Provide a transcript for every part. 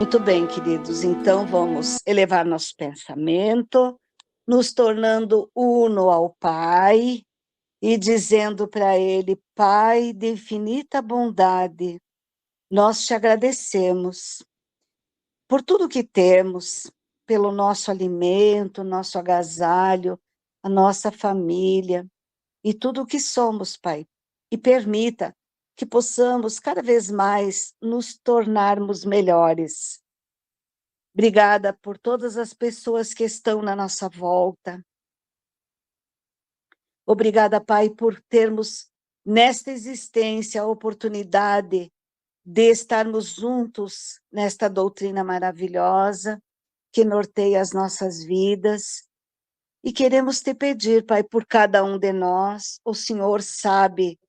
Muito bem, queridos. Então, vamos elevar nosso pensamento, nos tornando uno ao Pai e dizendo para Ele: Pai de infinita bondade, nós te agradecemos por tudo que temos, pelo nosso alimento, nosso agasalho, a nossa família e tudo o que somos, Pai. E permita que possamos cada vez mais nos tornarmos melhores. Obrigada por todas as pessoas que estão na nossa volta. Obrigada, Pai, por termos nesta existência a oportunidade de estarmos juntos nesta doutrina maravilhosa que norteia as nossas vidas. E queremos te pedir, Pai, por cada um de nós. O Senhor sabe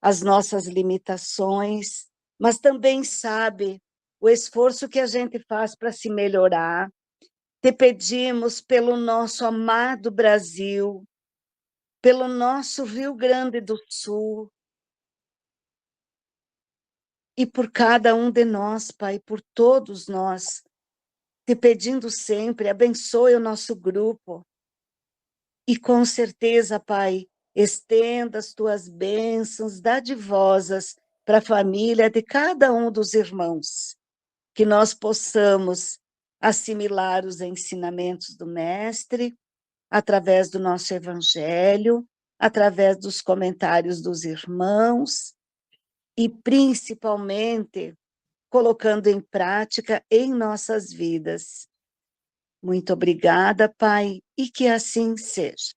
as nossas limitações, mas também sabe o esforço que a gente faz para se melhorar. Te pedimos pelo nosso amado Brasil, pelo nosso Rio Grande do Sul, e por cada um de nós, Pai, por todos nós, te pedindo sempre, abençoe o nosso grupo, e com certeza, Pai, estenda as tuas bênçãos dadivosas para a família de cada um dos irmãos, que nós possamos assimilar os ensinamentos do Mestre, através do nosso evangelho, através dos comentários dos irmãos e, principalmente, colocando em prática em nossas vidas. Muito obrigada, Pai, e que assim seja.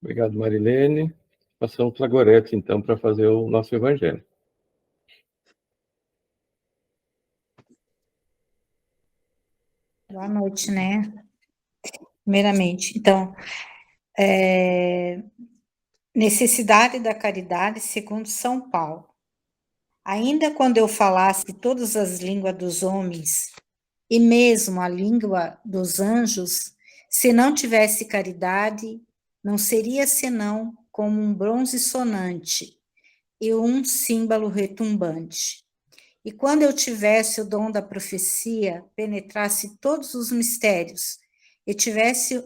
Obrigado, Marilene. Passamos para a Gorete, então, para fazer o nosso evangelho. Boa noite, né? Primeiramente, então, necessidade da caridade segundo São Paulo. Ainda quando eu falasse todas as línguas dos homens, e mesmo a língua dos anjos, se não tivesse caridade, não seria senão como um bronze sonante e um símbolo retumbante. E quando eu tivesse o dom da profecia, penetrasse todos os mistérios, e tivesse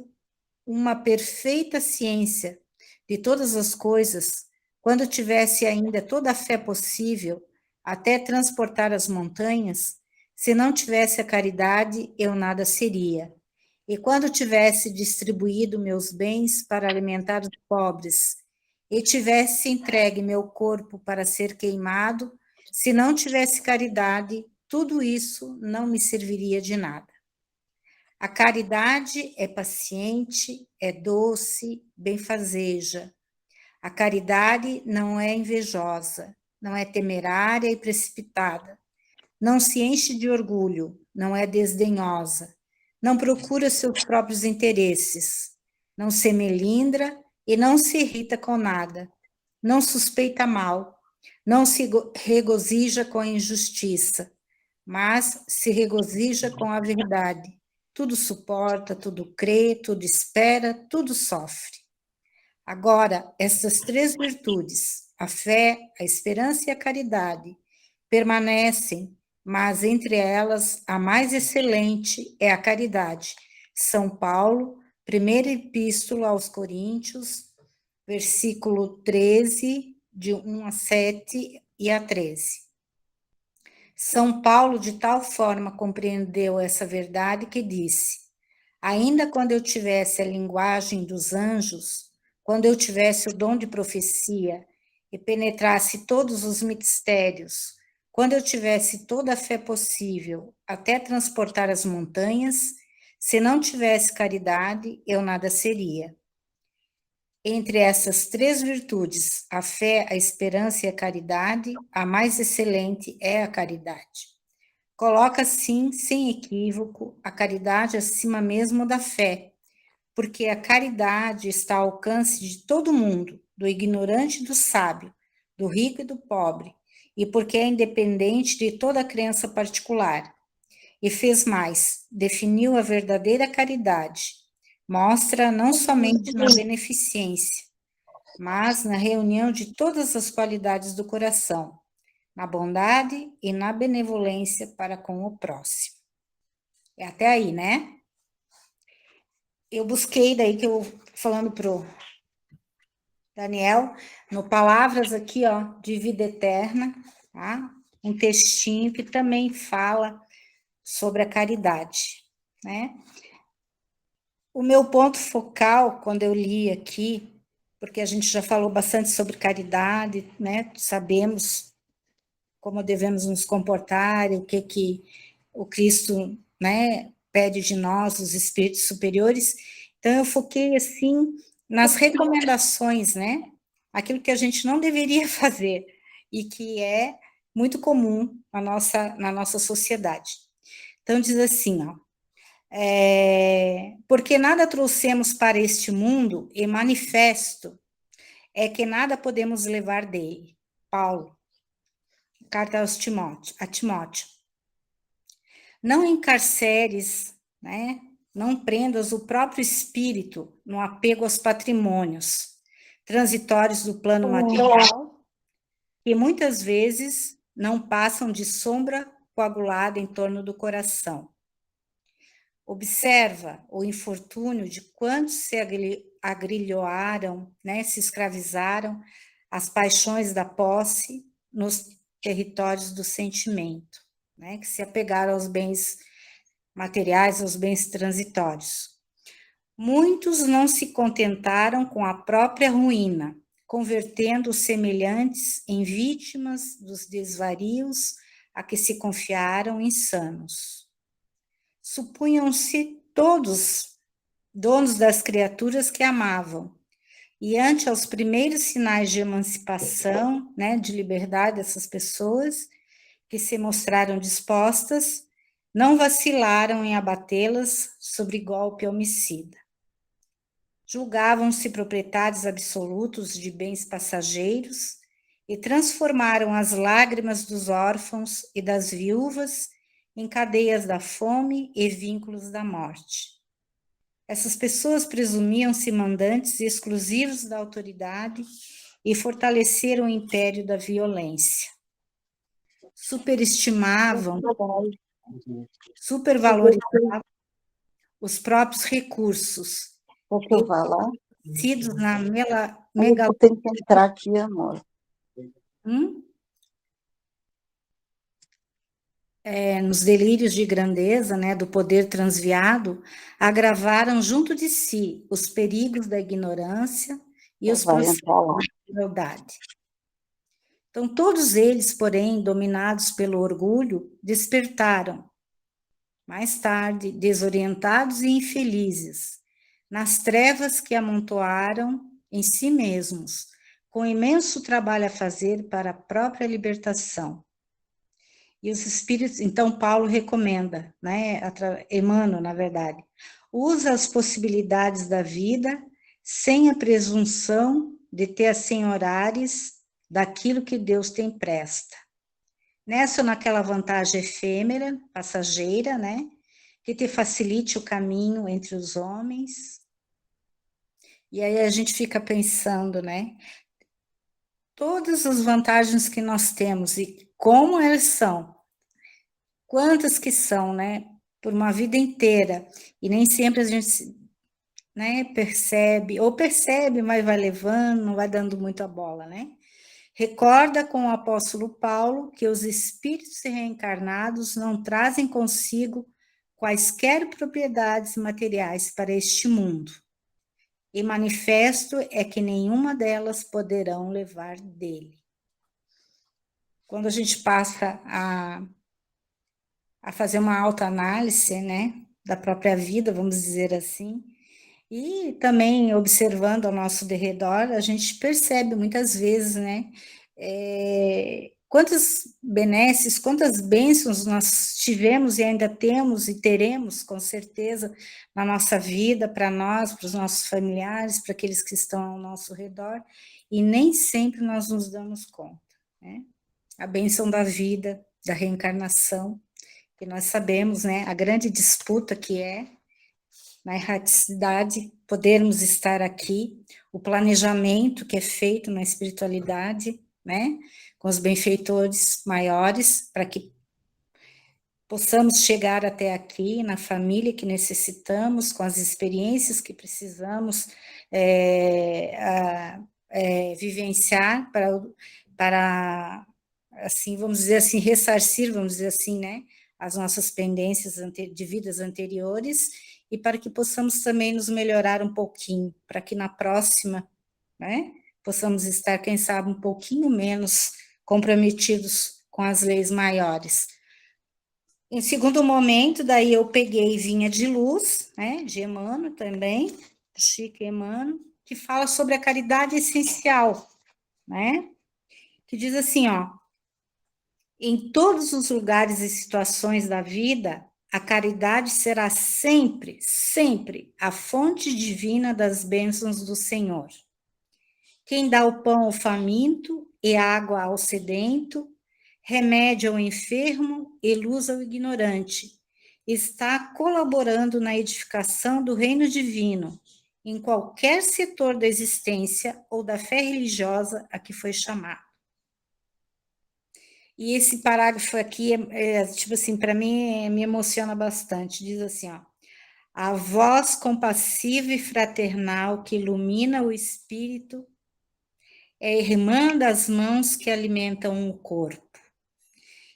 uma perfeita ciência de todas as coisas, quando eu tivesse ainda toda a fé possível, até transportar as montanhas, se não tivesse a caridade, eu nada seria. E quando tivesse distribuído meus bens para alimentar os pobres, e tivesse entregue meu corpo para ser queimado, se não tivesse caridade, tudo isso não me serviria de nada. A caridade é paciente, é doce, benfazeja. A caridade não é invejosa, não é temerária e precipitada. Não se enche de orgulho, não é desdenhosa. Não procura seus próprios interesses. Não se melindra e não se irrita com nada. Não suspeita mal. Não se regozija com a injustiça, mas se regozija com a verdade. Tudo suporta, tudo crê, tudo espera, tudo sofre. Agora, essas três virtudes, a fé, a esperança e a caridade, permanecem, mas entre elas a mais excelente é a caridade. São Paulo, primeira epístola aos Coríntios, versículo 13, de 1 a 7 e a 13. São Paulo de tal forma compreendeu essa verdade que disse: ainda quando eu tivesse a linguagem dos anjos, quando eu tivesse o dom de profecia e penetrasse todos os mistérios, quando eu tivesse toda a fé possível, até transportar as montanhas, se não tivesse caridade, eu nada seria. Entre essas três virtudes, a fé, a esperança e a caridade, a mais excelente é a caridade. Coloca, sim, sem equívoco, a caridade acima mesmo da fé, porque a caridade está ao alcance de todo mundo, do ignorante e do sábio, do rico e do pobre, e porque é independente de toda crença particular. E fez mais, definiu a verdadeira caridade, mostra não somente na beneficência, mas na reunião de todas as qualidades do coração, na bondade e na benevolência para com o próximo. É até aí, né? Eu busquei, daí que eu, falando pro Daniel, no Palavras aqui, ó, de Vida Eterna, tá? Um textinho que também fala sobre a caridade, né? O meu ponto focal, quando eu li aqui, porque a gente já falou bastante sobre caridade, né? Sabemos como devemos nos comportar, o que o Cristo, né, pede de nós, os espíritos superiores. Então, eu foquei, assim, nas recomendações, né? Aquilo que a gente não deveria fazer e que é muito comum na nossa sociedade. Então, diz assim, ó, porque nada trouxemos para este mundo, e manifesto é que nada podemos levar dele. Paulo, carta a Timóteo. Não encarceres, né? Não prendas o próprio espírito no apego aos patrimônios transitórios do plano material, que muitas vezes não passam de sombra coagulada em torno do coração. Observa o infortúnio de quantos se agrilhoaram, né, se escravizaram às paixões da posse nos territórios do sentimento, né, que se apegaram aos bens materiais, aos bens transitórios. Muitos não se contentaram com a própria ruína, convertendo os semelhantes em vítimas dos desvarios a que se confiaram insanos. Supunham-se todos donos das criaturas que amavam, e ante aos primeiros sinais de emancipação, né, de liberdade dessas pessoas, que se mostraram dispostas, não vacilaram em abatê-las sobre golpe homicida. Julgavam-se proprietários absolutos de bens passageiros e transformaram as lágrimas dos órfãos e das viúvas em cadeias da fome e vínculos da morte. Essas pessoas presumiam-se mandantes exclusivos da autoridade e fortaleceram o império da violência. Superestimavam, supervalorizavam os próprios recursos, Quer que eu vá lá? sidos na Eu tenho que entrar aqui, amor. Nos delírios de grandeza, né, do poder transviado, agravaram junto de si os perigos da ignorância e os processos da crueldade. Então, todos eles, porém, dominados pelo orgulho, despertaram, mais tarde, desorientados e infelizes, nas trevas que amontoaram em si mesmos, com imenso trabalho a fazer para a própria libertação. E os espíritos, então Paulo recomenda, né, Emmanuel, na verdade, usa as possibilidades da vida sem a presunção de ter assenhorares daquilo que Deus te empresta. Nessa ou naquela vantagem efêmera, passageira, né, que te facilite o caminho entre os homens. E aí a gente fica pensando, né, todas as vantagens que nós temos e como elas são, quantas que são, né, por uma vida inteira, e nem sempre a gente, né, percebe, mas vai levando, não vai dando muito a bola, né? Recorda com o apóstolo Paulo que os espíritos reencarnados não trazem consigo quaisquer propriedades materiais para este mundo, e manifesto é que nenhuma delas poderão levar dele. Quando a gente passa a fazer uma autoanálise, né, da própria vida, vamos dizer assim, e também observando ao nosso derredor, a gente percebe muitas vezes, né, quantas benesses, quantas bênçãos nós tivemos e ainda temos e teremos, com certeza, na nossa vida, para nós, para os nossos familiares, para aqueles que estão ao nosso redor, e nem sempre nós nos damos conta, né? A bênção da vida, da reencarnação, que nós sabemos, né, a grande disputa que é, na erraticidade, podermos estar aqui, o planejamento que é feito na espiritualidade, né, com os benfeitores maiores, para que possamos chegar até aqui, na família que necessitamos, com as experiências que precisamos vivenciar para, assim, vamos dizer assim, ressarcir, vamos dizer assim, né, as nossas pendências de vidas anteriores, e para que possamos também nos melhorar um pouquinho, para que na próxima, né, possamos estar, quem sabe, um pouquinho menos comprometidos com as leis maiores. Em segundo momento, daí eu peguei Vinha de Luz, né, de Emmanuel também, Chico Emmanuel, que fala sobre a caridade essencial, né, que diz assim, ó, em todos os lugares e situações da vida, a caridade será sempre, sempre a fonte divina das bênçãos do Senhor. Quem dá o pão ao faminto e água ao sedento, remédio ao enfermo e luz ao ignorante, está colaborando na edificação do reino divino, em qualquer setor da existência ou da fé religiosa a que foi chamado. E esse parágrafo aqui, tipo assim, para mim, me emociona bastante. Diz assim, ó, a voz compassiva e fraternal que ilumina o espírito é a irmã das mãos que alimentam o corpo.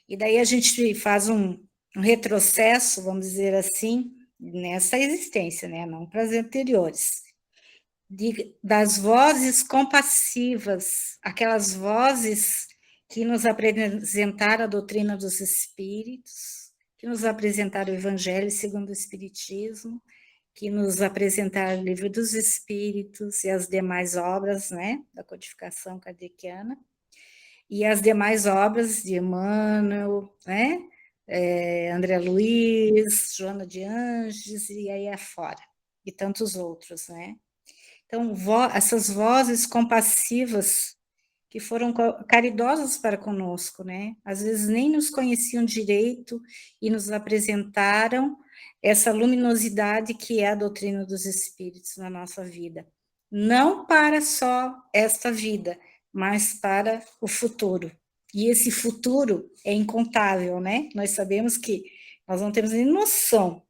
E daí a gente faz um retrocesso, vamos dizer assim, nessa existência, né? Não para as anteriores. Das vozes compassivas, aquelas vozes que nos apresentaram a doutrina dos espíritos, que nos apresentaram o Evangelho segundo o Espiritismo, que nos apresentaram o Livro dos Espíritos e as demais obras, né, da codificação kardeciana, e as demais obras de Emmanuel, né, André Luiz, Joana de Anges, e aí afora, e tantos outros, né. Então, essas vozes compassivas que foram caridosas para conosco, né? Às vezes nem nos conheciam direito e nos apresentaram essa luminosidade que é a doutrina dos espíritos na nossa vida. Não para só esta vida, mas para o futuro. E esse futuro é incontável, né? Nós sabemos que nós não temos nem noção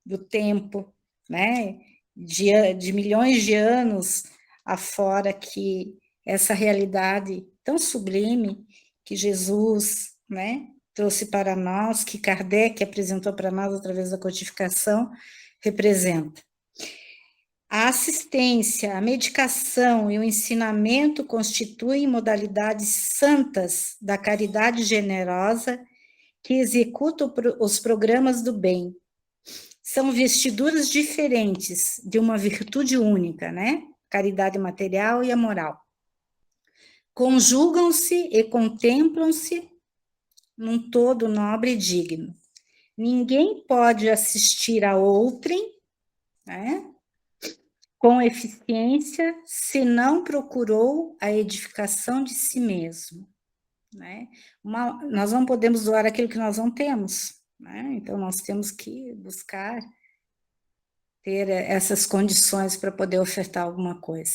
do tempo, né? De milhões de anos afora que essa realidade tão sublime que Jesus, né, trouxe para nós, que Kardec apresentou para nós através da codificação, representa. A assistência, a medicação e o ensinamento constituem modalidades santas da caridade generosa que executam os programas do bem. São vestiduras diferentes de uma virtude única, né? Caridade material e a moral. Conjugam-se e contemplam-se num todo nobre e digno. Ninguém pode assistir a outrem, né, com eficiência se não procurou a edificação de si mesmo, né? Nós não podemos doar aquilo que nós não temos, né? Então nós temos que buscar ter essas condições para poder ofertar alguma coisa.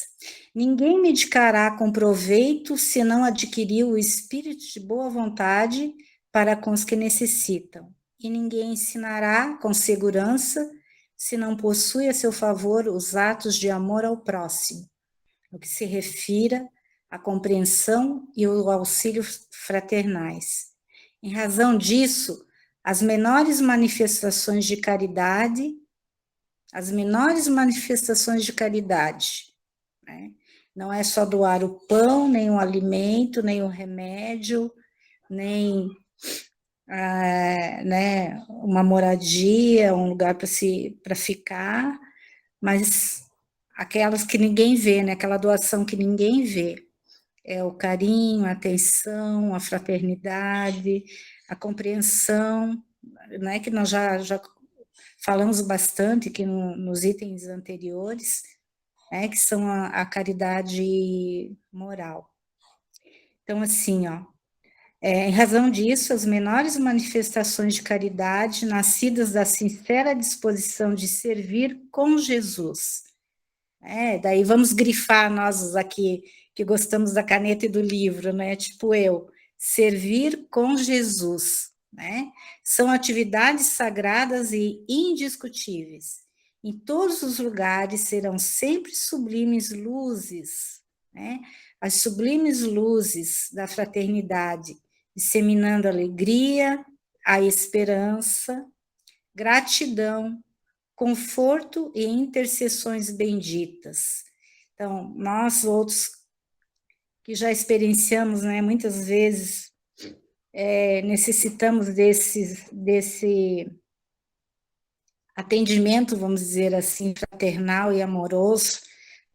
Ninguém medicará com proveito se não adquiriu o espírito de boa vontade para com os que necessitam, e ninguém ensinará com segurança se não possui a seu favor os atos de amor ao próximo, no que se refira à compreensão e o auxílio fraternais. Em razão disso, as menores manifestações de caridade, né? Não é só doar o pão, nem o alimento, nem o remédio, nem né, uma moradia, um lugar para ficar, mas aquelas que ninguém vê, né, aquela doação que ninguém vê, é o carinho, a atenção, a fraternidade, a compreensão, né, que nós já falamos bastante aqui nos itens anteriores, né, que são a caridade moral. Então, assim, ó, em razão disso, as menores manifestações de caridade, nascidas da sincera disposição de servir com Jesus. Daí vamos grifar nós aqui, que gostamos da caneta e do livro, né? Tipo eu, servir com Jesus, né? São atividades sagradas e indiscutíveis. Em todos os lugares serão sempre sublimes luzes, né? As sublimes luzes da fraternidade, disseminando alegria, a esperança, gratidão, conforto e intercessões benditas. Então, nós outros que já experienciamos, né, muitas vezes, necessitamos desse atendimento, vamos dizer assim, fraternal e amoroso,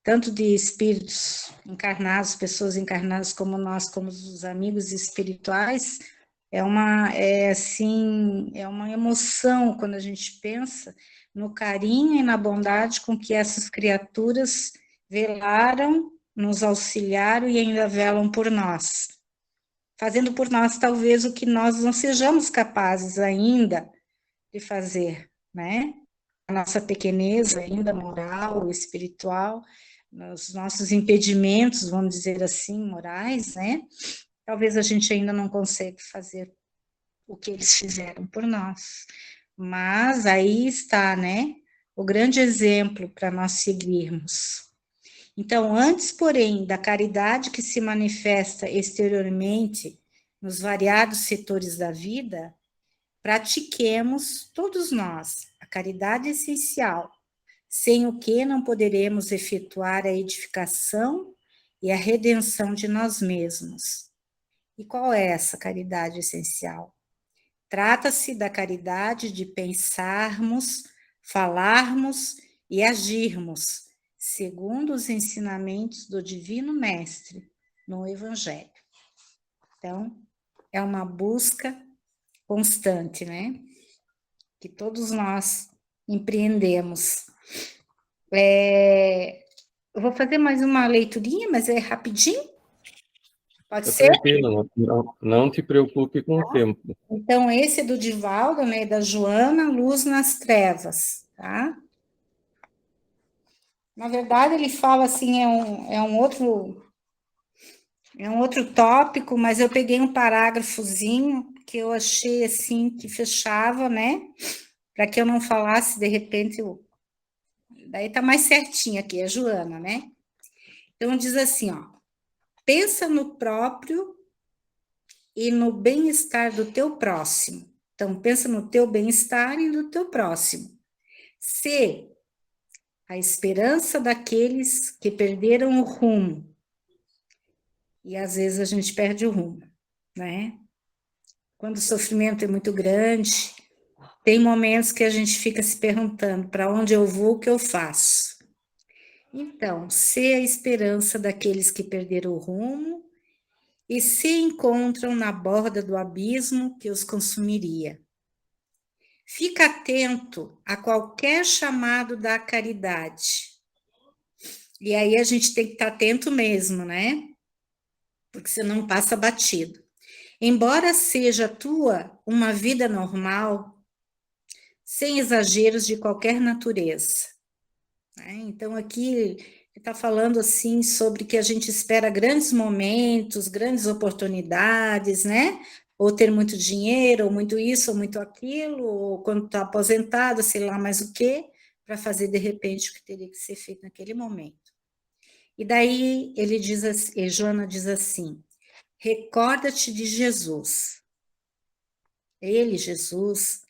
tanto de espíritos encarnados, pessoas encarnadas como nós, como os amigos espirituais. É uma emoção quando a gente pensa no carinho e na bondade com que essas criaturas velaram, nos auxiliaram e ainda velam por nós, fazendo por nós talvez o que nós não sejamos capazes ainda de fazer, né? A nossa pequenez ainda moral, espiritual, os nossos impedimentos, vamos dizer assim, morais, né? Talvez a gente ainda não consiga fazer o que eles fizeram por nós. Mas aí está, né, o grande exemplo para nós seguirmos. Então, antes, porém, da caridade que se manifesta exteriormente nos variados setores da vida, pratiquemos todos nós a caridade essencial, sem o que não poderemos efetuar a edificação e a redenção de nós mesmos. E qual é essa caridade essencial? Trata-se da caridade de pensarmos, falarmos e agirmos segundo os ensinamentos do Divino Mestre no Evangelho. Então, é uma busca constante, né? Que todos nós empreendemos. Eu vou fazer mais uma leiturinha, mas é rapidinho. Pode ser? Tranquilo, não te preocupe com o tempo. Então, esse é do Divaldo, né, da Joana, Luz nas Trevas, tá? Na verdade, ele fala assim, é um outro tópico, mas eu peguei um parágrafozinho que eu achei assim, que fechava, né, para que eu não falasse, de repente, daí tá mais certinho aqui, a Joana, né? Então, diz assim, ó, pensa no próprio e no bem-estar do teu próximo. Então, pensa no teu bem-estar e no teu próximo. Se a esperança daqueles que perderam o rumo, e às vezes a gente perde o rumo, né? Quando o sofrimento é muito grande, tem momentos que a gente fica se perguntando para onde eu vou, o que eu faço. Então, se a esperança daqueles que perderam o rumo e se encontram na borda do abismo que os consumiria. Fica atento a qualquer chamado da caridade. E aí a gente tem que estar atento mesmo, né? Porque senão passa batido. Embora seja tua uma vida normal, sem exageros de qualquer natureza. Então, aqui ele está falando assim sobre que a gente espera grandes momentos, grandes oportunidades, né? Ou ter muito dinheiro, ou muito isso, ou muito aquilo, ou quando está aposentado, sei lá mais o quê, para fazer de repente o que teria que ser feito naquele momento. E daí ele diz assim, Joana diz assim: recorda-te de Jesus. Ele, Jesus,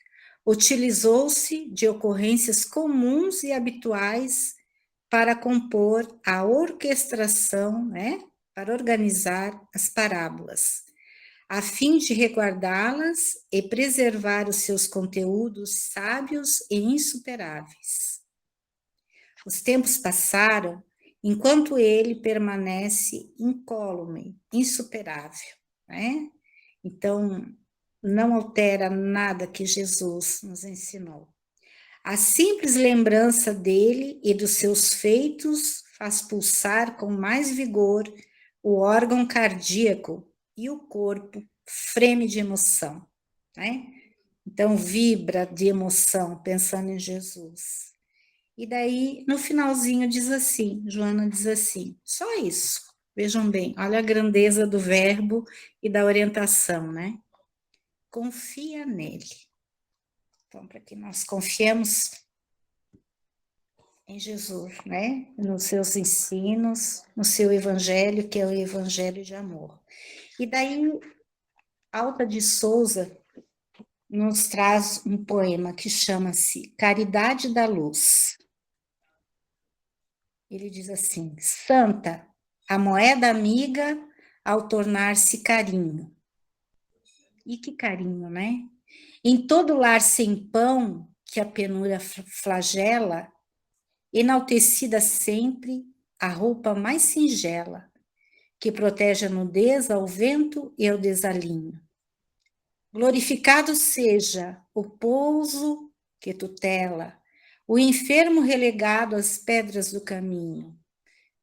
utilizou-se de ocorrências comuns e habituais para compor a orquestração, né, para organizar as parábolas, a fim de reguardá-las e preservar os seus conteúdos sábios e insuperáveis. Os tempos passaram enquanto ele permanece incólume, insuperável, né? Então, não altera nada que Jesus nos ensinou. A simples lembrança dele e dos seus feitos faz pulsar com mais vigor o órgão cardíaco e o corpo freme de emoção, né? Então, vibra de emoção pensando em Jesus. E daí, no finalzinho, diz assim, Joana diz assim, só isso, Vejam bem, olha a grandeza do verbo e da orientação, né? Confia nele. Então, para que nós confiemos em Jesus, né? Nos seus ensinos, no seu evangelho, que é o evangelho de amor. E daí, Alta de Souza nos traz um poema que chama-se Caridade da Luz. Ele diz assim: Santa, a moeda amiga ao tornar-se carinho. E que carinho, né? Em todo lar sem pão que a penura flagela, enaltecida sempre a roupa mais singela, que protege a nudez ao vento e ao desalinho. Glorificado seja o pouso que tutela, o enfermo relegado às pedras do caminho,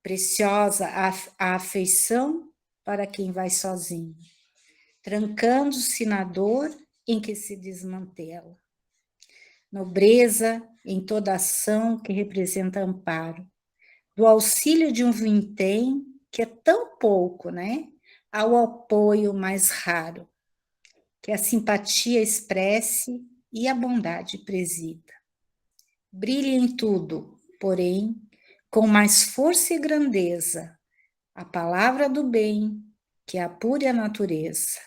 preciosa a afeição para quem vai sozinho, trancando-se na dor em que se desmantela. Nobreza em toda ação que representa amparo, do auxílio de um vintém, que é tão pouco, né? Ao apoio mais raro, que a simpatia expresse e a bondade presida. Brilhe em tudo, porém, com mais força e grandeza, a palavra do bem, que apure a natureza,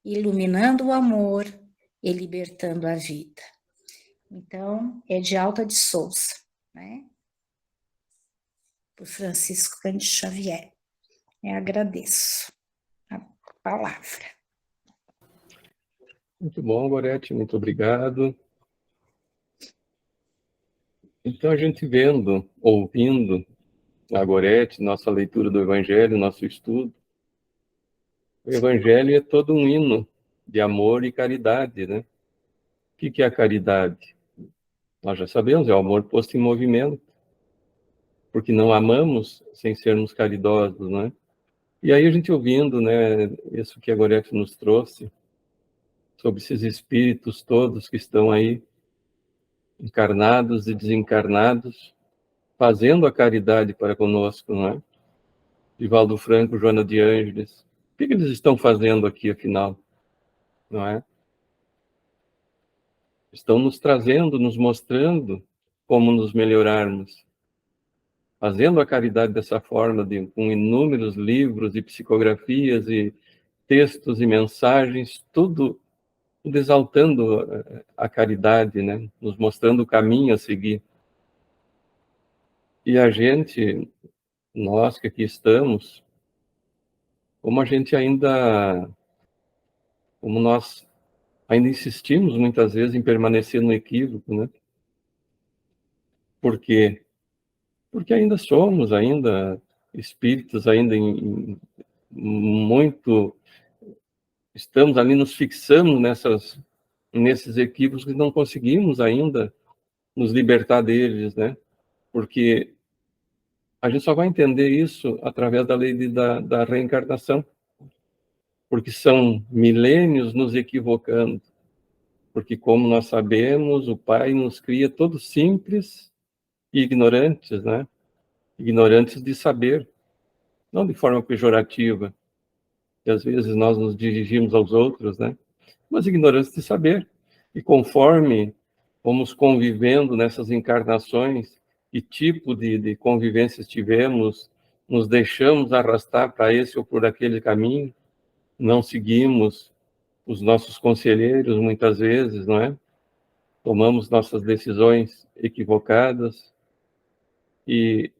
iluminando o amor e libertando a vida. Então, é de Alta de Souza, né? Por Francisco Cândido Xavier. Eu agradeço a palavra. Muito bom, Gorete, muito obrigado. Então, a gente vendo, ouvindo a Gorete, nossa leitura do Evangelho, nosso estudo, o Evangelho é todo um hino de amor e caridade, né? O que é a caridade? Nós já sabemos, é o amor posto em movimento, porque não amamos sem sermos caridosos, né? E aí a gente ouvindo, né, isso que a Gorete nos trouxe, sobre esses espíritos todos que estão aí, encarnados e desencarnados, fazendo a caridade para conosco, não é? Divaldo Franco, Joana de Ângeles, o que eles estão fazendo aqui, afinal, não é? Estão nos trazendo, nos mostrando como nos melhorarmos, fazendo a caridade dessa forma, com inúmeros livros e psicografias e textos e mensagens, tudo exaltando a caridade, né? Nos mostrando o caminho a seguir. E a gente, nós que aqui estamos, como nós ainda insistimos muitas vezes em permanecer no equívoco, né? Por quê? Porque ainda somos espíritos, muito, estamos ali, nos fixamos nesses equívocos e não conseguimos ainda nos libertar deles, né? Porque a gente só vai entender isso através da lei da reencarnação, porque são milênios nos equivocando, porque, como nós sabemos, o Pai nos cria todos simples e ignorantes, né? Ignorantes de saber, não de forma pejorativa, que às vezes nós nos dirigimos aos outros, né? Mas ignorantes de saber. E conforme fomos convivendo nessas encarnações, que tipo de convivências tivemos, nos deixamos arrastar para esse ou por aquele caminho, não seguimos os nossos conselheiros muitas vezes, não é? Tomamos nossas decisões equivocadas e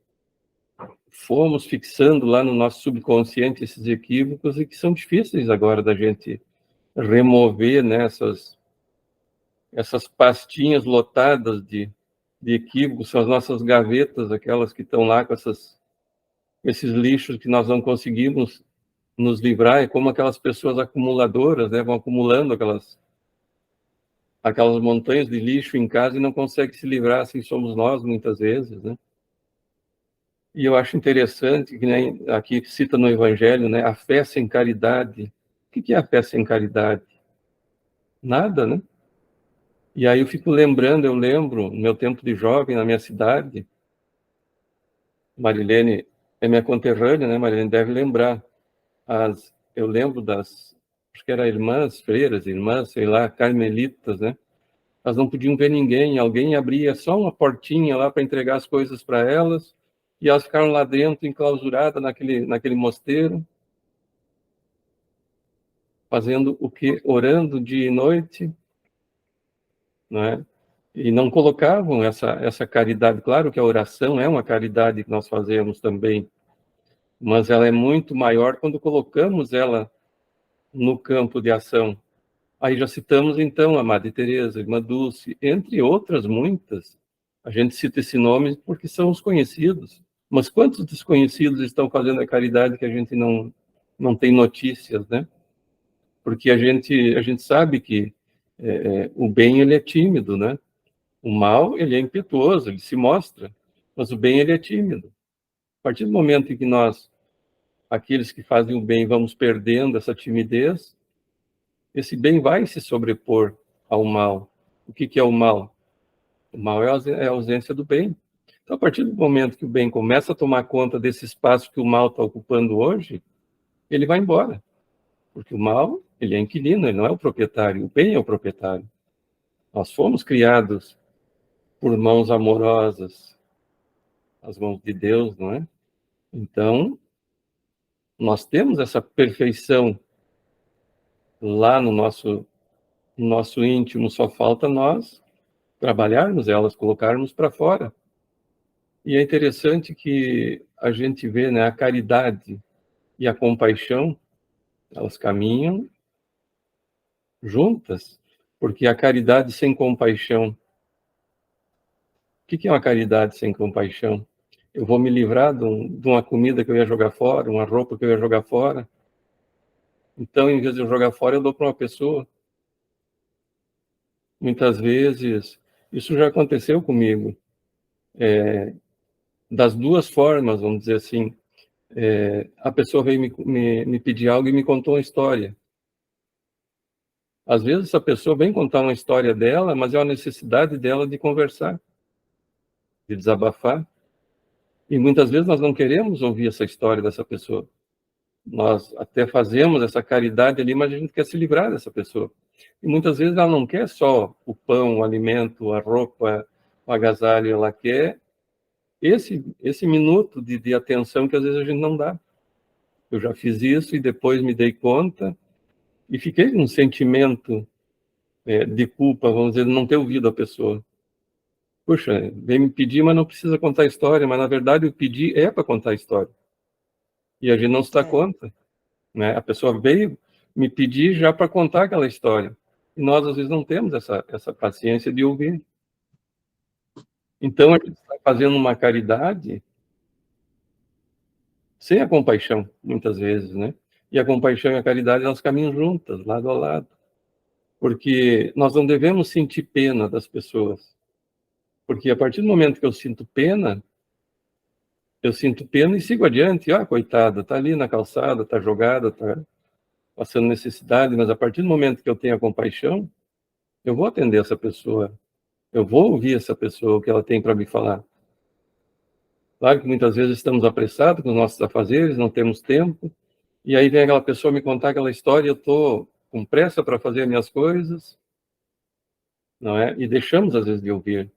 fomos fixando lá no nosso subconsciente esses equívocos e que são difíceis agora da gente remover, né, essas pastinhas lotadas de equívocos, são as nossas gavetas, aquelas que estão lá com esses lixos que nós não conseguimos nos livrar, é como aquelas pessoas acumuladoras, né, vão acumulando aquelas montanhas de lixo em casa e não conseguem se livrar, assim somos nós muitas vezes, né? E eu acho interessante, que nem aqui cita no Evangelho, né, a fé sem caridade. O que é a fé sem caridade? Nada, né? E aí eu lembro, no meu tempo de jovem, na minha cidade, Marilene é minha conterrânea, né, Marilene, deve lembrar. Eu lembro acho que eram irmãs, freiras, irmãs, sei lá, carmelitas, né? Elas não podiam ver ninguém, alguém abria só uma portinha lá para entregar as coisas para elas, e elas ficaram lá dentro, enclausuradas naquele mosteiro, fazendo o quê? Orando dia e noite, né? E não colocavam essa caridade. Claro que a oração é uma caridade que nós fazemos também, mas ela é muito maior quando colocamos ela no campo de ação. Aí já citamos, então, a Madre Teresa, a Irmã Dulce, entre outras muitas. A gente cita esse nome porque são os conhecidos. Mas quantos desconhecidos estão fazendo a caridade que a gente não tem notícias, né? Porque a gente sabe que o bem, ele é tímido, né? O mal, ele é impetuoso, ele se mostra. Mas o bem, ele é tímido. A partir do momento em que nós, aqueles que fazem o bem, vamos perdendo essa timidez, esse bem vai se sobrepor ao mal. O que é o mal? O mal é a ausência do bem. Então, a partir do momento que o bem começa a tomar conta desse espaço que o mal está ocupando hoje, ele vai embora. Porque o mal, ele é inquilino, ele não é o proprietário. O bem é o proprietário. Nós fomos criados por mãos amorosas, as mãos de Deus, não é? Então, nós temos essa perfeição lá no nosso íntimo, só falta nós trabalharmos elas, colocarmos para fora. E é interessante que a gente vê, né, a caridade e a compaixão, elas caminham juntas, porque a caridade sem compaixão, o que é uma caridade sem compaixão? Eu vou me livrar de uma comida que eu ia jogar fora, uma roupa que eu ia jogar fora, então, em vez de eu jogar fora, eu dou para uma pessoa. Muitas vezes, isso já aconteceu comigo, das duas formas, vamos dizer assim. A pessoa veio me pedir algo e me contou uma história. Às vezes, essa pessoa vem contar uma história dela, mas é uma necessidade dela de conversar, de desabafar. E muitas vezes nós não queremos ouvir essa história dessa pessoa. Nós até fazemos essa caridade ali, mas a gente quer se livrar dessa pessoa. E muitas vezes ela não quer só o pão, o alimento, a roupa, o agasalho, ela quer esse minuto de atenção que às vezes a gente não dá. Eu já fiz isso e depois me dei conta e fiquei com um sentimento de culpa, vamos dizer, de não ter ouvido a pessoa. Puxa, vem me pedir, mas não precisa contar a história, mas na verdade o pedir é para contar a história. E a gente não se dá conta, né? A pessoa veio me pedir já para contar aquela história. E nós, às vezes, não temos essa paciência de ouvir. Então, a gente está fazendo uma caridade sem a compaixão, muitas vezes, né? E a compaixão e a caridade, elas caminham juntas, lado a lado. Porque nós não devemos sentir pena das pessoas. Porque a partir do momento que eu sinto pena e sigo adiante. Ah, coitada, está ali na calçada, está jogada, está passando necessidade, mas a partir do momento que eu tenho a compaixão, eu vou atender essa pessoa, eu vou ouvir essa pessoa, o que ela tem para me falar. Claro que muitas vezes estamos apressados com os nossos afazeres, não temos tempo, e aí vem aquela pessoa me contar aquela história, eu estou com pressa para fazer as minhas coisas, não é? E deixamos, às vezes, de ouvir.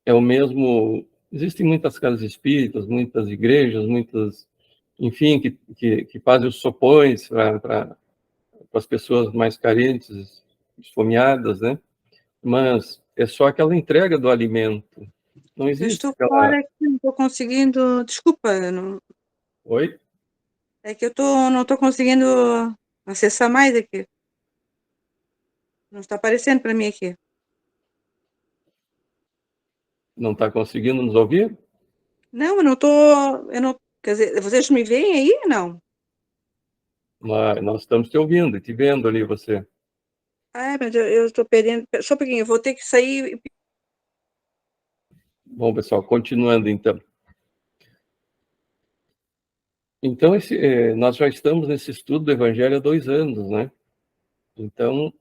É o mesmo... Existem muitas casas espíritas, muitas igrejas, muitas... Enfim, que fazem os sopões para as pessoas mais carentes, esfomeadas, né? Mas é só aquela entrega do alimento. Não Eu existe estou aquela... fora aqui, não estou conseguindo. Desculpa, não, Oi? é que não estou conseguindo acessar mais aqui. Não está aparecendo para mim aqui. Não está conseguindo nos ouvir? Não, eu não estou. Eu não, quer dizer, vocês me veem aí? Não. Mas nós estamos te ouvindo e te vendo ali, você. Ah, mas eu estou perdendo. Só um pouquinho, eu vou ter que sair. Bom, pessoal, continuando então. Então, nós já estamos nesse estudo do Evangelho há 2 anos, né? Então,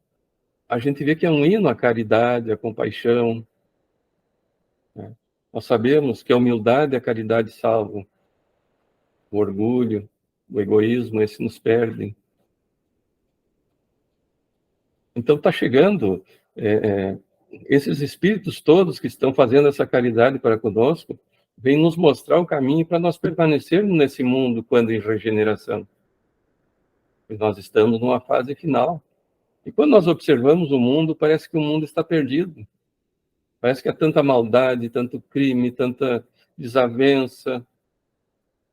a gente vê que é um hino à caridade, à compaixão, né? Nós sabemos que a humildade e a caridade salvam. o orgulho, o egoísmo, esses nos perdem. Então está chegando esses espíritos todos que estão fazendo essa caridade para conosco, vêm nos mostrar o caminho para nós permanecermos nesse mundo quando em regeneração. E nós estamos numa fase final. E quando nós observamos o mundo, parece que o mundo está perdido. Parece que há tanta maldade, tanto crime, tanta desavença.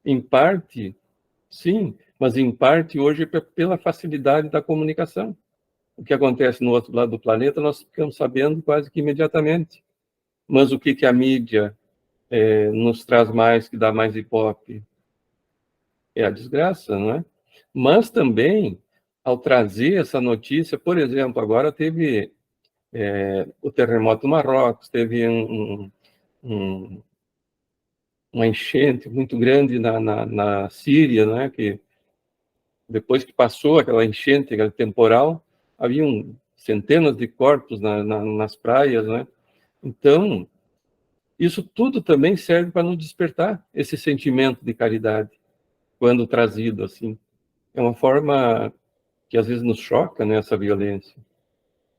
Em parte, sim, mas em parte hoje pela facilidade da comunicação. O que acontece no outro lado do planeta, nós ficamos sabendo quase que imediatamente. Mas o que a mídia nos traz mais, que dá mais ibope? É a desgraça, não é? Mas também, ao trazer essa notícia, por exemplo, agora teve o terremoto do Marrocos, teve uma enchente muito grande na Síria, né? Que depois que passou aquela enchente, aquele temporal, haviam centenas de corpos nas praias, né? Então, isso tudo também serve para nos despertar esse sentimento de caridade, quando trazido assim. É uma forma que às vezes nos choca, né, essa violência.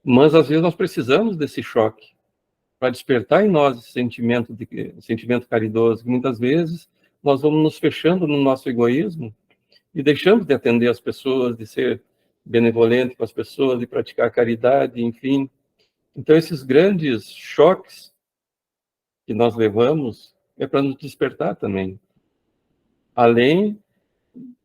Mas às vezes nós precisamos desse choque para despertar em nós esse sentimento caridoso, que muitas vezes nós vamos nos fechando no nosso egoísmo e deixamos de atender as pessoas, de ser benevolente com as pessoas, de praticar caridade, enfim. Então, esses grandes choques que nós levamos é para nos despertar também. Além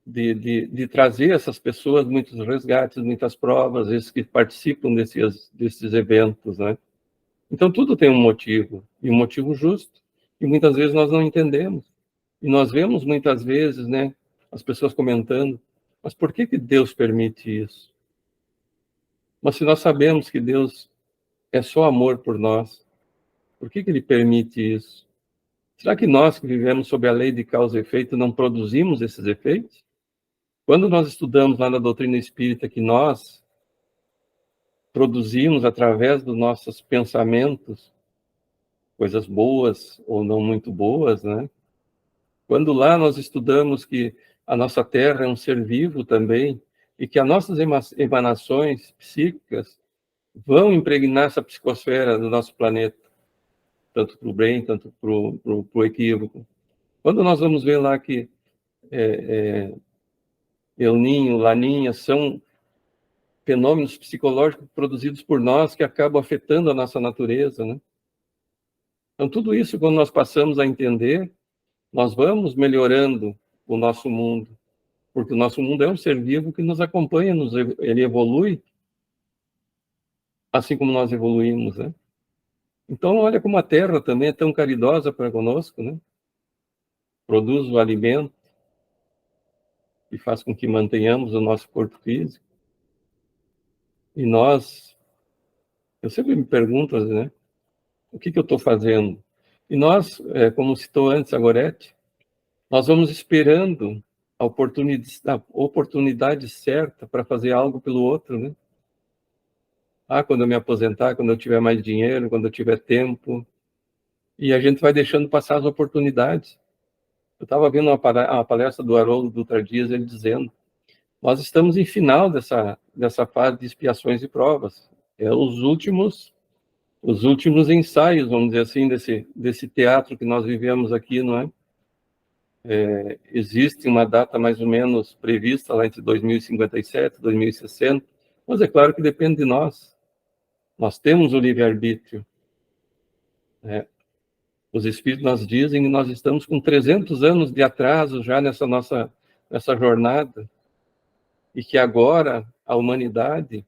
de trazer essas pessoas muitos resgates, muitas provas, esses que participam desses eventos, né? Então, tudo tem um motivo, e um motivo justo, e muitas vezes nós não entendemos. E nós vemos muitas vezes, né, as pessoas comentando, mas por que Deus permite isso? Mas se nós sabemos que Deus é só amor por nós, por que Ele permite isso? Será que nós que vivemos sob a lei de causa e efeito não produzimos esses efeitos? Quando nós estudamos lá na doutrina espírita que nós produzimos através dos nossos pensamentos coisas boas ou não muito boas, né? Quando lá nós estudamos que a nossa Terra é um ser vivo também e que as nossas emanações psíquicas vão impregnar essa psicosfera do nosso planeta, tanto para o bem, tanto para o equívoco. Quando nós vamos ver lá que El Ninho, Laninha são fenômenos psicológicos produzidos por nós que acabam afetando a nossa natureza, né? Então, tudo isso, quando nós passamos a entender, nós vamos melhorando o nosso mundo, porque o nosso mundo é um ser vivo que nos acompanha, ele evolui, assim como nós evoluímos, né? Então, olha como a Terra também é tão caridosa para conosco, né? Produz o alimento e faz com que mantenhamos o nosso corpo físico. E eu sempre me pergunto, né? O que eu estou fazendo? E nós, como citou antes a Gorete, nós vamos esperando a oportunidade certa para fazer algo pelo outro, né? Quando eu me aposentar, quando eu tiver mais dinheiro, quando eu tiver tempo. E a gente vai deixando passar as oportunidades. Eu estava vendo uma palestra do Haroldo Dutra Dias, ele dizendo, nós estamos em final dessa fase de expiações e provas. Os últimos ensaios, vamos dizer assim, desse teatro que nós vivemos aqui, não é? Existe uma data mais ou menos prevista lá entre 2057 e 2060, mas é claro que depende de nós. Nós temos o livre-arbítrio. Os espíritos nos dizem que nós estamos com 300 anos de atraso já nessa jornada, e que agora a humanidade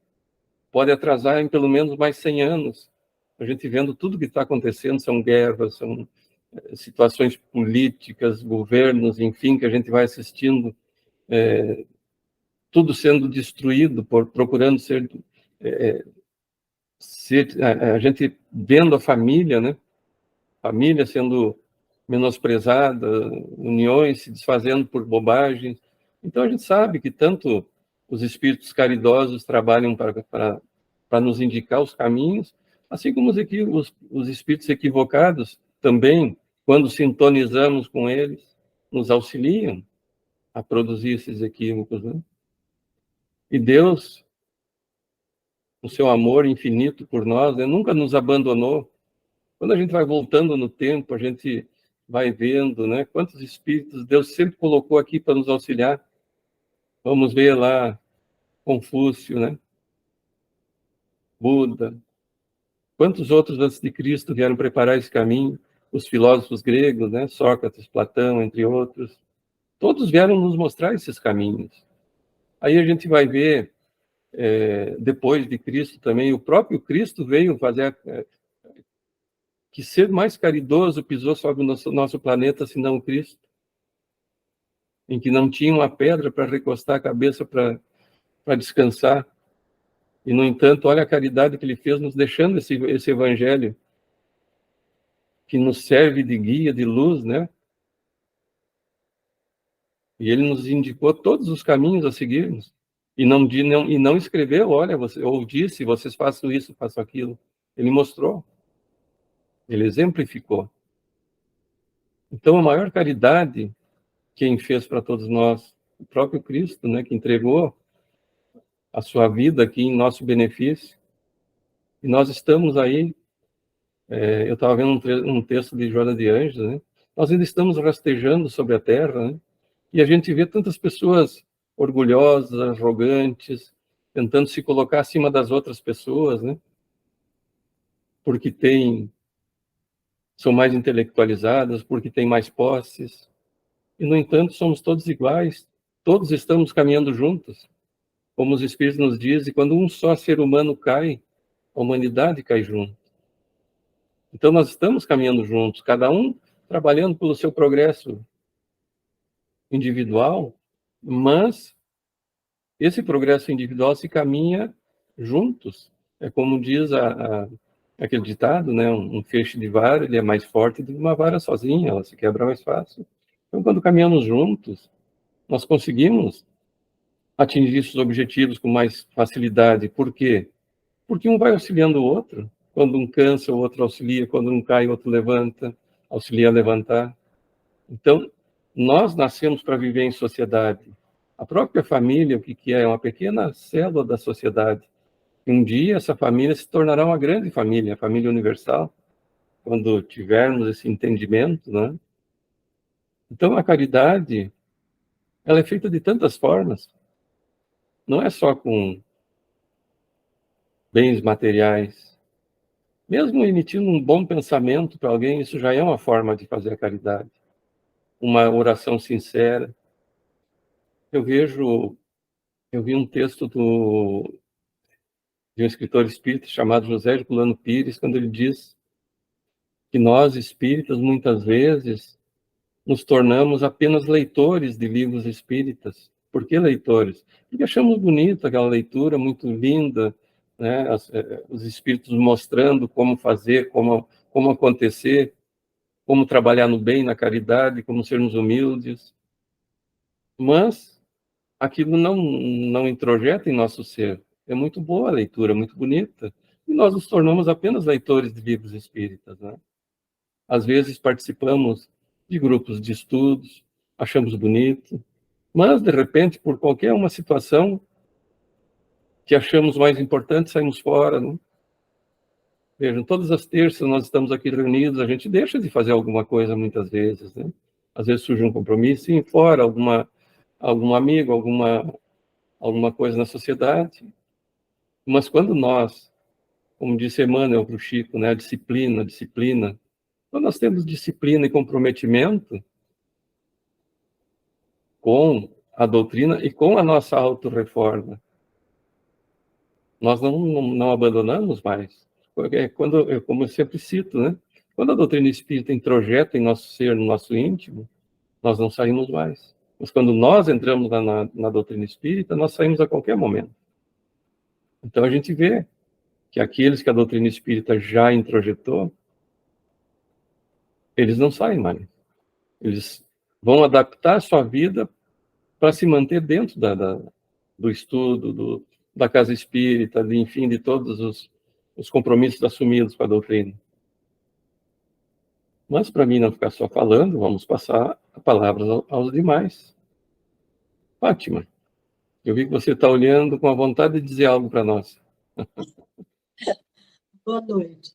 pode atrasar em pelo menos mais 100 anos. A gente vendo tudo que está acontecendo, são guerras, são situações políticas, governos, enfim, que a gente vai assistindo, tudo sendo destruído, procurando ser a gente vendo a família, né? Família sendo menosprezada, uniões se desfazendo por bobagens. Então a gente sabe que tanto os espíritos caridosos trabalham para nos indicar os caminhos, assim como os espíritos equivocados também, quando sintonizamos com eles, nos auxiliam. a produzir esses equívocos, né? E Deus, o seu amor infinito por nós, né, nunca nos abandonou. Quando a gente vai voltando no tempo, a gente vai vendo, né, quantos espíritos Deus sempre colocou aqui para nos auxiliar. Vamos ver lá Confúcio, né? Buda. Quantos outros antes de Cristo vieram preparar esse caminho? Os filósofos gregos, né? Sócrates, Platão, entre outros. Todos vieram nos mostrar esses caminhos. Aí a gente vai ver, depois de Cristo também, o próprio Cristo veio fazer que ser mais caridoso pisou sobre o nosso planeta, senão o Cristo, em que não tinha uma pedra para recostar a cabeça para descansar. E, no entanto, olha a caridade que ele fez, nos deixando esse evangelho, que nos serve de guia, de luz, né? E ele nos indicou todos os caminhos a seguirmos. E não escreveu, olha, ou disse, vocês façam isso, façam aquilo. Ele mostrou. Ele exemplificou. Então, a maior caridade, quem fez para todos nós, o próprio Cristo, né, que entregou a sua vida aqui em nosso benefício. E nós estamos aí, eu estava vendo um texto de Joana de Anjos, né? Nós ainda estamos rastejando sobre a terra, né? E a gente vê tantas pessoas orgulhosas, arrogantes, tentando se colocar acima das outras pessoas, né? Porque são mais intelectualizadas, porque têm mais posses. E, no entanto, somos todos iguais, todos estamos caminhando juntos. Como os Espíritos nos dizem, quando um só ser humano cai, a humanidade cai junto. Então, nós estamos caminhando juntos, cada um trabalhando pelo seu progresso individual, mas esse progresso individual se caminha juntos. É como diz aquele ditado, né? Um feixe de vara, ele é mais forte do que uma vara sozinha, ela se quebra mais fácil. Então, quando caminhamos juntos, nós conseguimos atingir esses objetivos com mais facilidade. Por quê? Porque um vai auxiliando o outro. Quando um cansa, o outro auxilia. Quando um cai, o outro levanta, auxilia a levantar. Então, nós nascemos para viver em sociedade. A própria família, o que é? É uma pequena célula da sociedade. Um dia, essa família se tornará uma grande família, a família universal, quando tivermos esse entendimento, né? Então, a caridade, ela é feita de tantas formas. Não é só com bens materiais. Mesmo emitindo um bom pensamento para alguém, isso já é uma forma de fazer a caridade. Uma oração sincera. Eu vi um texto de um escritor espírita chamado José Herculano Pires, quando ele diz que nós, espíritas, muitas vezes, nos tornamos apenas leitores de livros espíritas. Por que leitores? Porque achamos bonita aquela leitura, muito linda, né? Os espíritos mostrando como fazer, como acontecer, como trabalhar no bem, na caridade, como sermos humildes. Mas aquilo não introjeta em nosso ser. É muito boa a leitura, muito bonita. E nós nos tornamos apenas leitores de livros espíritas, né? Às vezes participamos de grupos de estudos, achamos bonito, mas, de repente, por qualquer uma situação que achamos mais importante, saímos fora, né? Vejam, todas as terças nós estamos aqui reunidos, a gente deixa de fazer alguma coisa muitas vezes, né? Às vezes surge um compromisso e fora, algum amigo, alguma coisa na sociedade. Mas quando nós, como disse Emmanuel para o Chico, né, a disciplina, quando nós temos disciplina e comprometimento com a doutrina e com a nossa autorreforma, nós não abandonamos mais. Como eu sempre cito, né? Quando a doutrina espírita introjeta em nosso ser, no nosso íntimo, nós não saímos mais. Mas quando nós entramos na doutrina espírita, nós saímos a qualquer momento. Então a gente vê que aqueles que a doutrina espírita já introjetou, eles não saem mais. Eles vão adaptar a sua vida para se manter dentro do estudo, da casa espírita, enfim, de todos os compromissos assumidos com a doutrina. Mas, para mim não ficar só falando, vamos passar a palavra aos demais. Fátima, eu vi que você está olhando com a vontade de dizer algo para nós. Boa noite.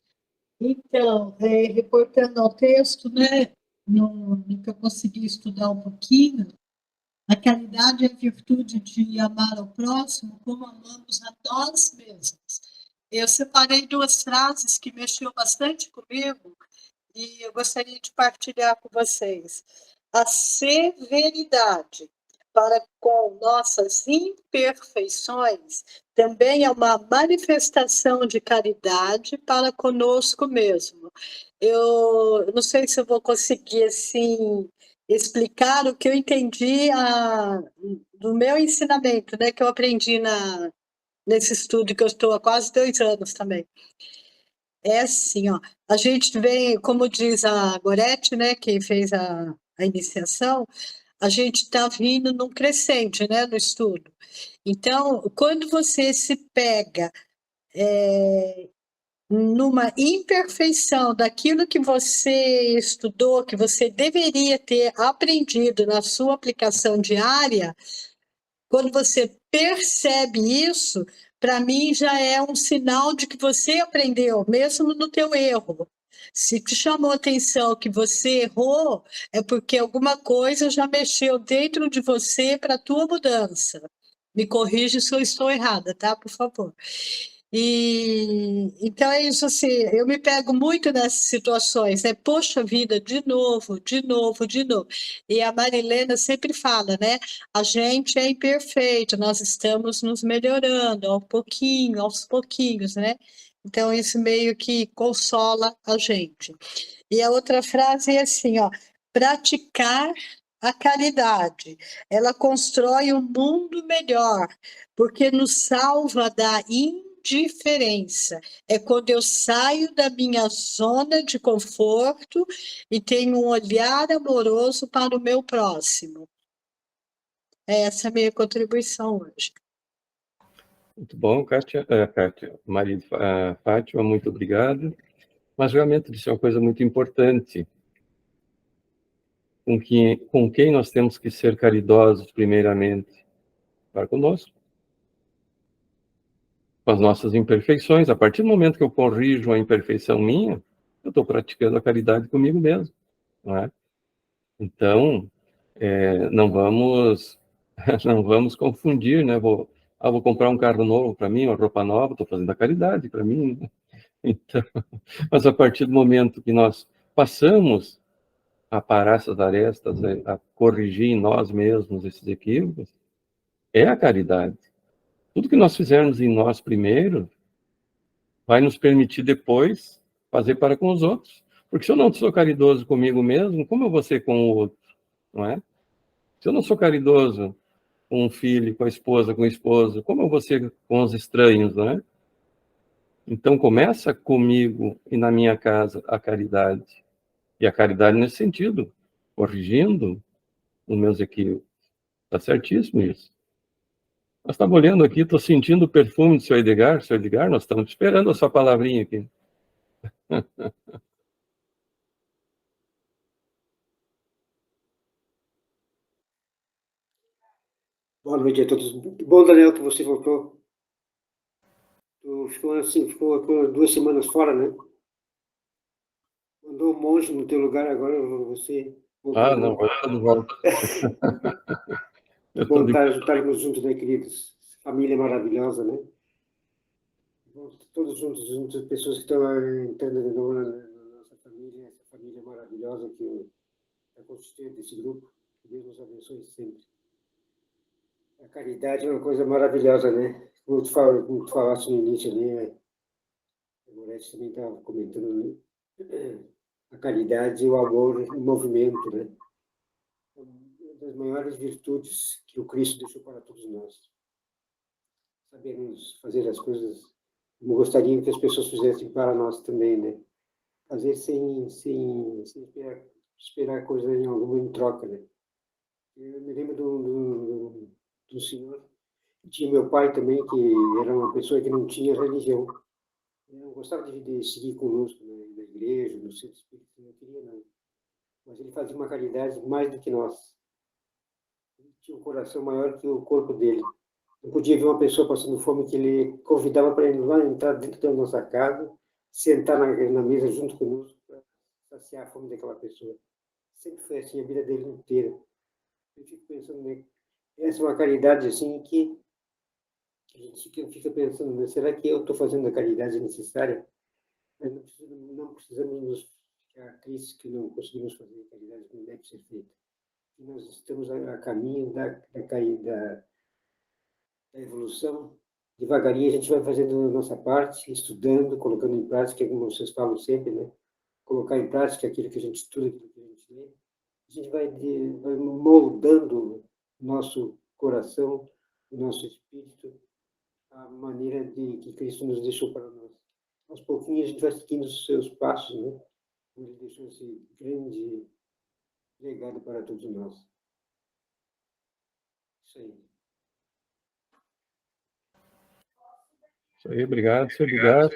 Então, reportando ao texto, né, no que eu consegui estudar um pouquinho, a caridade é a virtude de amar ao próximo como amamos a nós mesmos. Eu separei duas frases que mexeu bastante comigo e eu gostaria de partilhar com vocês. A severidade para com nossas imperfeições também é uma manifestação de caridade para conosco mesmo. Eu não sei se eu vou conseguir, assim, explicar o que eu entendi do meu ensinamento, né, que eu aprendi nesse estudo que eu estou há quase 2 anos também. É assim, ó, a gente vem, como diz a Gorete, né, que fez a iniciação, a gente está vindo num crescente, né, no estudo. Então, quando você se pega numa imperfeição daquilo que você estudou, que você deveria ter aprendido na sua aplicação diária, quando você percebe isso, para mim já é um sinal de que você aprendeu, mesmo no teu erro. Se te chamou atenção que você errou, é porque alguma coisa já mexeu dentro de você para a tua mudança. Me corrija se eu estou errada, tá? Por favor. E então é isso assim, eu me pego muito nessas situações, né? Poxa vida, de novo, de novo, de novo. E a Marilena sempre fala, né? A gente é imperfeito, nós estamos nos melhorando aos pouquinhos, né? Então isso meio que consola a gente. E a outra frase é assim, ó, praticar a caridade. Ela constrói um mundo melhor, porque nos salva da indiferença. É quando eu saio da minha zona de conforto e tenho um olhar amoroso para o meu próximo. Essa é a minha contribuição hoje. Muito bom, Kátia, marido, Fátima, muito obrigado. Mas realmente isso é uma coisa muito importante, com quem nós temos que ser caridosos, primeiramente, para conosco, com as nossas imperfeições. A partir do momento que eu corrijo a imperfeição minha, eu estou praticando a caridade comigo mesmo, não é? Então, não vamos não vamos confundir, né? Vou comprar um carro novo para mim, uma roupa nova, estou fazendo a caridade para mim, né? Então, mas a partir do momento que nós passamos a parar essas arestas, a corrigir em nós mesmos esses equívocos, é a caridade. Tudo que nós fizermos em nós primeiro vai nos permitir depois fazer para com os outros. Porque se eu não sou caridoso comigo mesmo, como eu vou ser com o outro, não é? Se eu não sou caridoso com o filho, com a esposa, com o esposo, como eu vou ser com os estranhos, não é? Então começa comigo e na minha casa a caridade. E a caridade nesse sentido, corrigindo os meus equívocos. Está certíssimo isso. Nós estamos olhando aqui, estou sentindo o perfume do seu Edgar. Seu Edgar, nós estamos esperando a sua palavrinha aqui. Boa noite a todos. Bom, Daniel, que você voltou. Tu ficou 2 semanas fora, né? Mandou um monge no teu lugar, agora você voltou. Não, eu não volto. Bom estarmos juntos, né, queridos? Família maravilhosa, né? Todos juntos, pessoas que estão entrando de novo na nossa família, essa família maravilhosa que é constituída desse grupo. Que Deus nos abençoe sempre. A caridade é uma coisa maravilhosa, né? Como tu falaste no início ali, a Gorete também estava comentando, né? A caridade, o amor, o movimento, né? Uma das maiores virtudes que o Cristo deixou para todos nós. Sabermos fazer as coisas como gostaria que as pessoas fizessem para nós também, né? Fazer sem esperar coisa alguma em troca, né? Eu me lembro do senhor. Tinha meu pai também, que era uma pessoa que não tinha religião. Eu não gostava de seguir conosco, né, na igreja, no centro espírita, não queria, não. Mas ele fazia uma caridade mais do que nós. tinha um coração maior que o corpo dele. Não podia ver uma pessoa passando fome que ele convidava para ir lá entrar dentro da nossa casa, sentar na mesa junto conosco para saciar a fome daquela pessoa. Sempre foi assim a vida dele inteira. Eu fico pensando, né? Essa é uma caridade assim que a gente fica pensando, né? Será que eu estou fazendo a caridade necessária? Não precisamos nos ficar tristes que não conseguimos fazer a caridade como deve ser feita. E nós estamos a caminho da evolução. Devagarinho a gente vai fazendo a nossa parte, estudando, colocando em prática, como vocês falam sempre, né? Colocar em prática aquilo que a gente estuda, aquilo que a gente lê. A gente vai moldando o nosso coração, o nosso espírito, a maneira que Cristo nos deixou para nós. Aos pouquinhos a gente vai seguindo os seus passos, né? Ele deixou esse grande legado para todos nós. Isso aí. Isso aí, obrigado, senhor Edgar.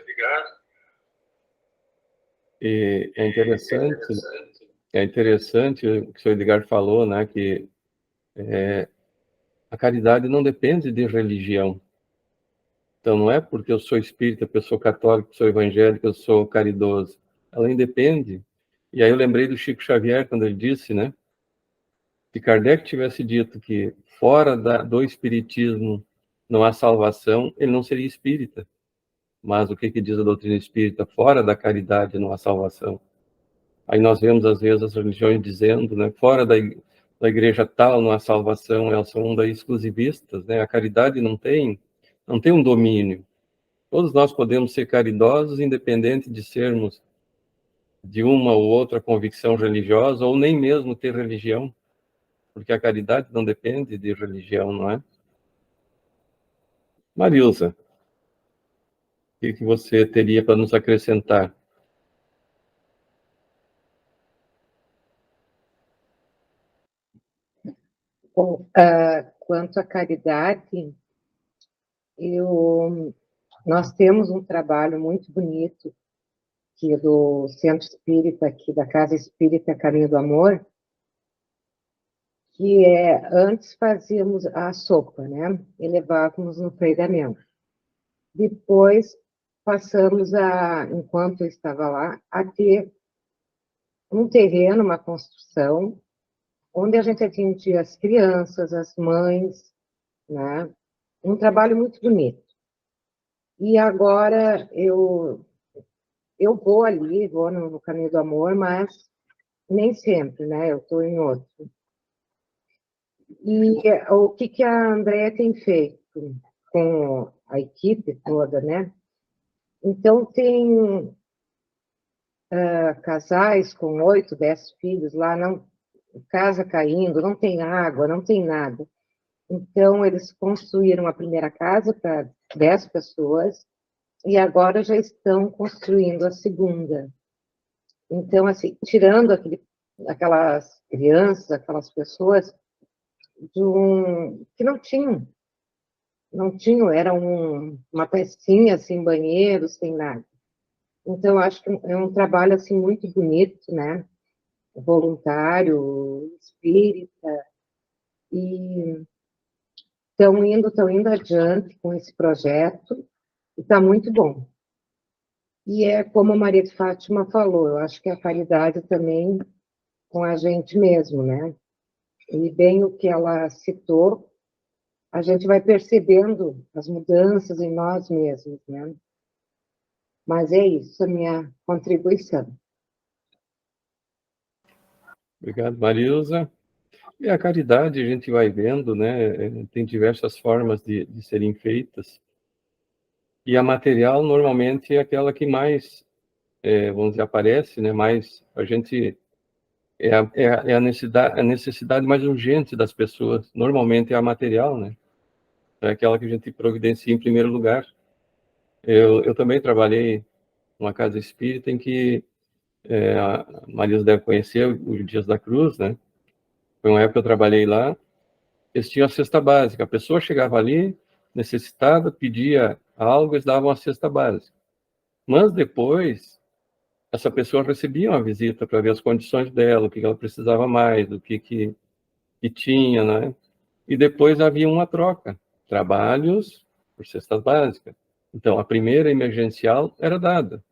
E é interessante o que o senhor Edgar falou, né, que a caridade não depende de religião. Então, não é porque eu sou espírita, eu sou católico, eu sou evangélico, eu sou caridoso. Ela independe. E aí eu lembrei do Chico Xavier, quando ele disse, né, se Kardec tivesse dito que fora do espiritismo não há salvação, ele não seria espírita. Mas o que diz a doutrina espírita? Fora da caridade não há salvação. Aí nós vemos, às vezes, as religiões dizendo, né, fora da igreja tal não há salvação, elas são daí exclusivistas, né? A caridade não tem um domínio. Todos nós podemos ser caridosos, independente de sermos de uma ou outra convicção religiosa, ou nem mesmo ter religião, porque a caridade não depende de religião, não é? Marilza, o que você teria para nos acrescentar? Bom, quanto à caridade, nós temos um trabalho muito bonito aqui do Centro Espírita, aqui da Casa Espírita Caminho do Amor, que antes fazíamos a sopa, né? E levávamos no pregamento. Depois passamos enquanto eu estava lá, a ter um terreno, uma construção, onde a gente atendia as crianças, as mães, né? Um trabalho muito bonito. E agora eu vou ali, vou no Caminho do Amor, mas nem sempre, né? Eu estou em outro. E o que a Andréa tem feito com a equipe toda, né? Então, tem casais com 8, 10 filhos lá, casa caindo, não tem água, não tem nada. Então, eles construíram a primeira casa para 10 pessoas e agora já estão construindo a segunda. Então, assim, tirando aquelas crianças, aquelas pessoas que não tinham, era uma pecinha sem banheiro, sem nada. Então, acho que é um trabalho assim muito bonito, né? Voluntário, espírita, e estão indo adiante com esse projeto, e está muito bom. E é como a Maria de Fátima falou, eu acho que a caridade também com a gente mesmo, né? E bem o que ela citou, a gente vai percebendo as mudanças em nós mesmos, né? Mas é isso, a minha contribuição. Obrigado, Marilza. E a caridade, a gente vai vendo, né? Tem diversas formas de serem feitas. E a material, normalmente, é aquela que mais, vamos dizer, aparece, né? Mais a gente... É a necessidade mais urgente das pessoas. Normalmente é a material, né? É aquela que a gente providencia em primeiro lugar. Eu também trabalhei numa casa espírita em que a Marisa deve conhecer os Dias da Cruz, né? Foi uma época que eu trabalhei lá. Eles tinham a cesta básica. A pessoa chegava ali, necessitada, pedia algo, eles davam a cesta básica. Mas depois, essa pessoa recebia uma visita para ver as condições dela, o que ela precisava mais, o que tinha, né? e depois havia uma troca, trabalhos por cestas básicas. Então, a primeira emergencial era dada,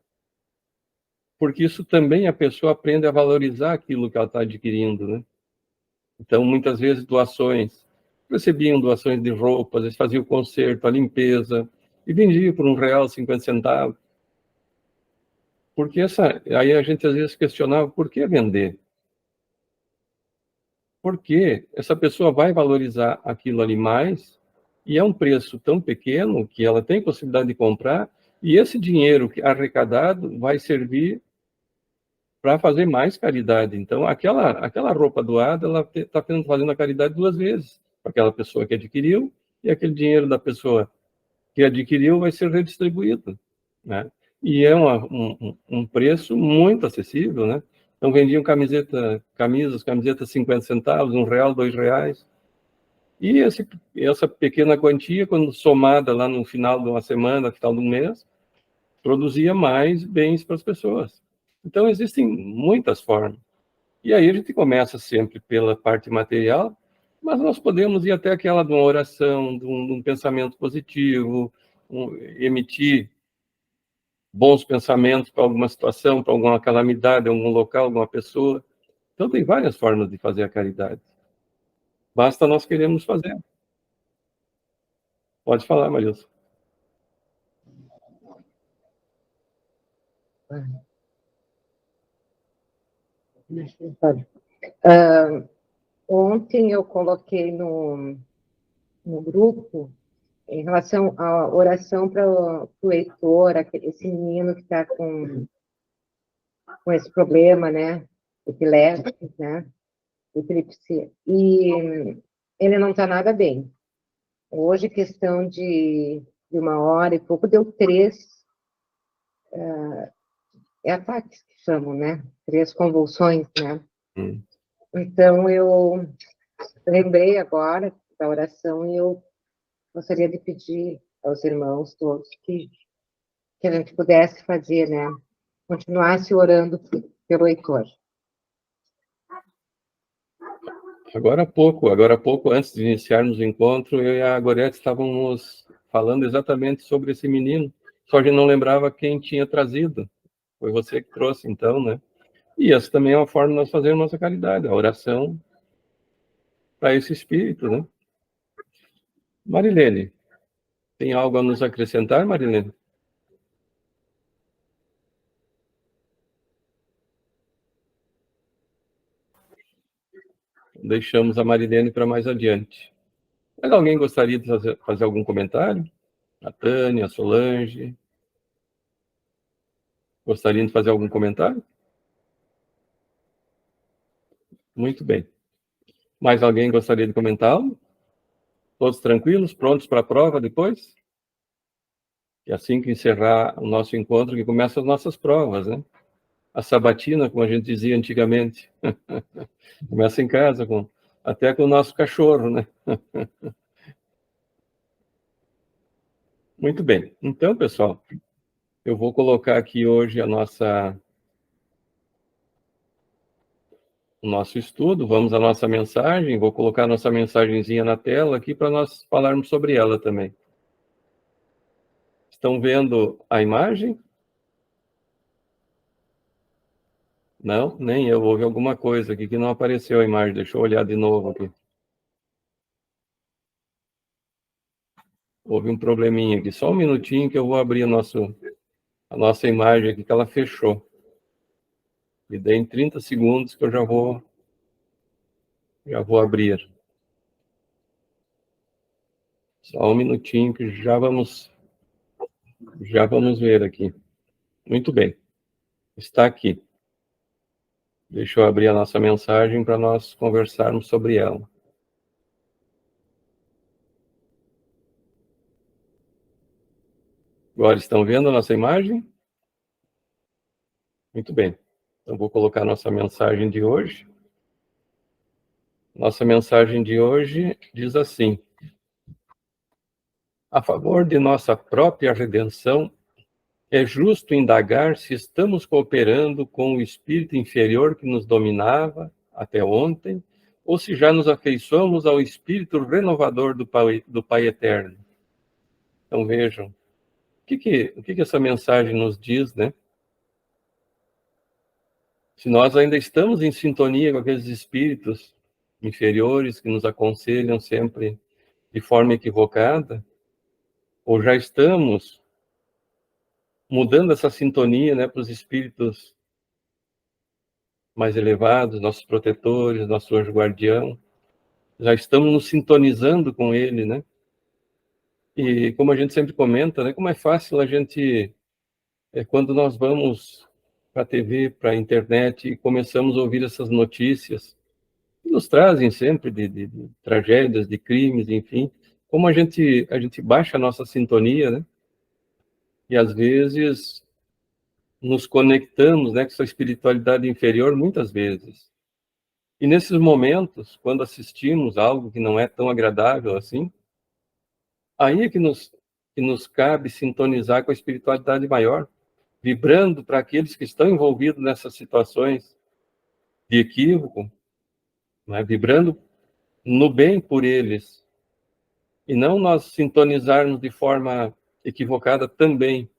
porque isso também a pessoa aprende a valorizar aquilo que ela está adquirindo, né? Então, muitas vezes, doações, recebiam doações de roupas, eles faziam o conserto, a limpeza, e vendiam por R$1,50. Porque aí a gente às vezes questionava, por que vender? Porque essa pessoa vai valorizar aquilo ali mais, e é um preço tão pequeno que ela tem possibilidade de comprar, e esse dinheiro arrecadado vai servir para fazer mais caridade. Então, aquela roupa doada, ela está fazendo a caridade 2 vezes, para aquela pessoa que adquiriu, e aquele dinheiro da pessoa que adquiriu vai ser redistribuído, né? E é um preço muito acessível, né? Então, vendiam camisetas 50 centavos, R$1, R$2. E essa pequena quantia, quando somada lá no final de uma semana, no final de um mês, produzia mais bens para as pessoas. Então, existem muitas formas. E aí a gente começa sempre pela parte material, mas nós podemos ir até aquela de uma oração, de um pensamento positivo, emitir bons pensamentos para alguma situação, para alguma calamidade, algum local, alguma pessoa. Então, tem várias formas de fazer a caridade. Basta nós queremos fazer. Pode falar, Marilson. Ontem eu coloquei no grupo em relação à oração para o Heitor, esse menino que está com esse problema, né, epilético, né, epilepsia, e ele não está nada bem. Hoje, questão de 1 hora e pouco, deu 3 ataques, que chamam, né, 3 convulsões, né. Então, eu lembrei agora da oração e eu gostaria de pedir aos irmãos todos que a gente pudesse fazer, né, continuasse orando pelo Heitor. Agora há pouco, antes de iniciarmos o encontro, eu e a Gorete estávamos falando exatamente sobre esse menino, só que não lembrava quem tinha trazido. Foi você que trouxe, então, né? E essa também é uma forma de nós fazermos nossa caridade, a oração para esse espírito, né? Marilene, tem algo a nos acrescentar, Marilene? Deixamos a Marilene para mais adiante. Mas alguém gostaria de fazer algum comentário? A Tânia, a Solange? Gostariam de fazer algum comentário? Muito bem. Mais alguém gostaria de comentar? Todos tranquilos? Prontos para a prova depois? E assim que encerrar o nosso encontro, que começam as nossas provas, né? A sabatina, como a gente dizia antigamente. Começa em casa, até com o nosso cachorro, né? Muito bem. Então, pessoal, eu vou colocar aqui hoje o nosso estudo, vamos à nossa mensagem, vou colocar a nossa mensagenzinha na tela aqui para nós falarmos sobre ela também. Estão vendo a imagem? Não, nem eu. Houve alguma coisa aqui que não apareceu a imagem. Deixa eu olhar de novo aqui. Houve um probleminha aqui. Só um minutinho que eu vou abrir a nossa imagem aqui, que ela fechou. E daí em 30 segundos que eu já vou abrir. Só um minutinho que já vamos ver aqui. Muito bem. Está aqui. Deixa eu abrir a nossa mensagem para nós conversarmos sobre ela. Agora estão vendo a nossa imagem? Muito bem. Então vou colocar a nossa mensagem de hoje. Nossa mensagem de hoje diz assim: a favor de nossa própria redenção, é justo indagar se estamos cooperando com o espírito inferior que nos dominava até ontem, ou se já nos afeiçoamos ao Espírito renovador do Pai Eterno. Então vejam, o que essa mensagem nos diz, né? Se nós ainda estamos em sintonia com aqueles espíritos inferiores que nos aconselham sempre de forma equivocada, ou já estamos mudando essa sintonia, né, para os espíritos mais elevados, nossos protetores, nosso anjo guardião, já estamos nos sintonizando com ele, né? E como a gente sempre comenta, né, como é fácil a gente, quando nós vamos para a TV, para a internet e começamos a ouvir essas notícias, que nos trazem sempre de tragédias, de crimes, enfim, como a gente baixa a nossa sintonia, né? E às vezes nos conectamos, né, com essa espiritualidade inferior muitas vezes. E nesses momentos, quando assistimos algo que não é tão agradável assim, aí é que nos cabe sintonizar com a espiritualidade maior, vibrando para aqueles que estão envolvidos nessas situações de equívoco, né, vibrando no bem por eles, e não nós sintonizarmos de forma equivocada também,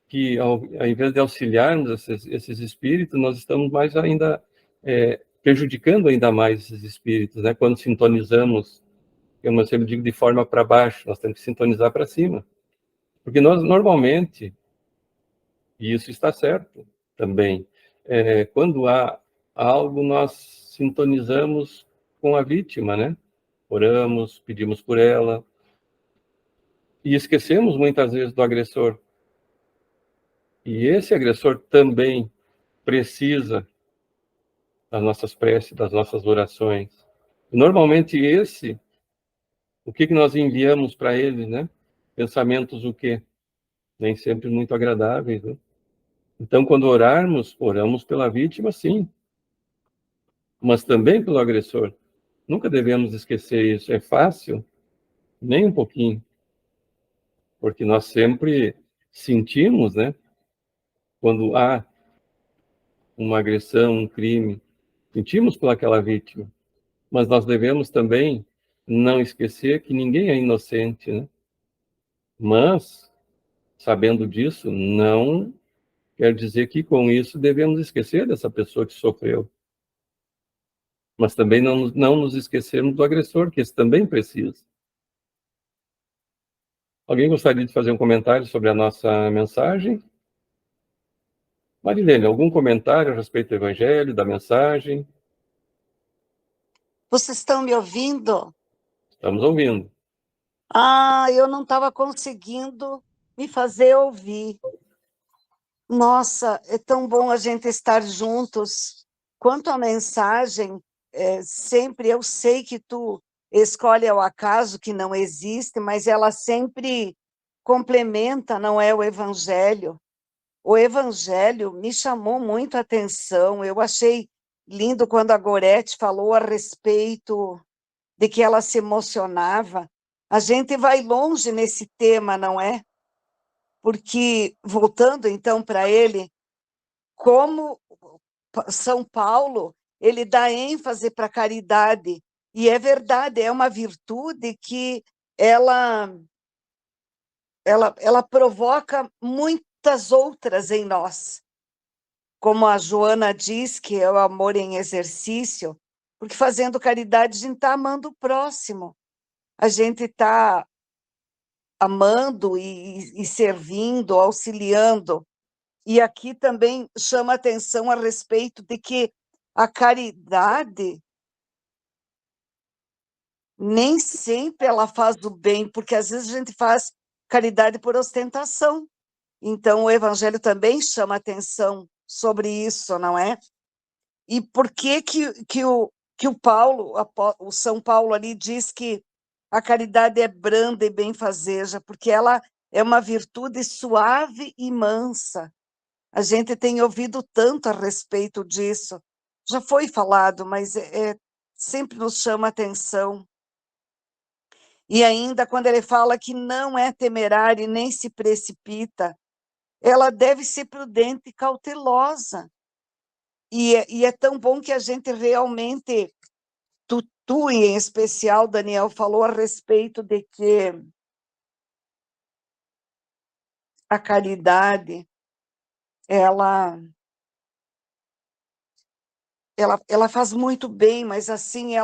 que ao invés de auxiliarmos esses espíritos, nós estamos mais ainda prejudicando ainda mais esses espíritos, né? Quando sintonizamos, eu sempre digo, de forma para baixo, nós temos que sintonizar para cima, porque nós normalmente, e isso está certo também, quando há algo, nós sintonizamos com a vítima, né? Oramos, pedimos por ela, e esquecemos muitas vezes do agressor. E esse agressor também precisa das nossas preces, das nossas orações. E normalmente o que nós enviamos para ele, né? Pensamentos o quê? Nem sempre muito agradáveis, né? Então, quando oramos pela vítima, sim, mas também pelo agressor. Nunca devemos esquecer isso. É fácil? Nem um pouquinho. Porque nós sempre sentimos, né? Quando há uma agressão, um crime, sentimos por aquela vítima. Mas nós devemos também não esquecer que ninguém é inocente, né? Mas, sabendo disso, não quer dizer que com isso devemos esquecer dessa pessoa que sofreu. Mas também não nos esquecermos do agressor, que esse também precisa. Alguém gostaria de fazer um comentário sobre a nossa mensagem? Marilene, algum comentário a respeito do Evangelho, da mensagem? Vocês estão me ouvindo? Estamos ouvindo. Eu não estava conseguindo me fazer ouvir. Nossa, é tão bom a gente estar juntos. Quanto à mensagem, sempre eu sei que tu escolhe ao acaso, que não existe, mas ela sempre complementa, não é, o Evangelho. O Evangelho me chamou muito a atenção. Eu achei lindo quando a Gorete falou a respeito de que ela se emocionava. A gente vai longe nesse tema, não é? Porque, voltando então para ele, como São Paulo, ele dá ênfase para a caridade, e é verdade, é uma virtude que ela provoca muitas outras em nós. Como a Joana diz, que é o amor em exercício, porque fazendo caridade a gente está amando o próximo, a gente está amando e servindo, auxiliando. E aqui também chama atenção a respeito de que a caridade nem sempre ela faz o bem, porque às vezes a gente faz caridade por ostentação. Então, o Evangelho também chama atenção sobre isso, não é? E por que o Paulo, o São Paulo ali diz que a caridade é branda e benfazeja? Porque ela é uma virtude suave e mansa. A gente tem ouvido tanto a respeito disso. Já foi falado, mas sempre nos chama atenção. E ainda quando ele fala que não é temerária e nem se precipita, ela deve ser prudente e cautelosa. E é tão bom que a gente realmente tu, em especial, Daniel, falou a respeito de que a caridade, ela faz muito bem, mas assim,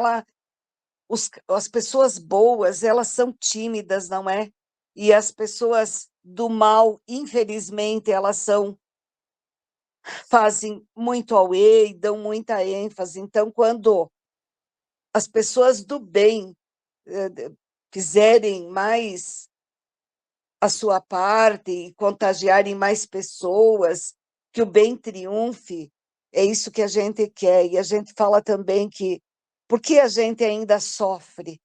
as pessoas boas, elas são tímidas, não é? E as pessoas do mal, infelizmente, elas fazem muito auê e dão muita ênfase. Então, quando as pessoas do bem fizerem mais a sua parte e contagiarem mais pessoas, que o bem triunfe, é isso que a gente quer. E a gente fala também que, por que a gente ainda sofre?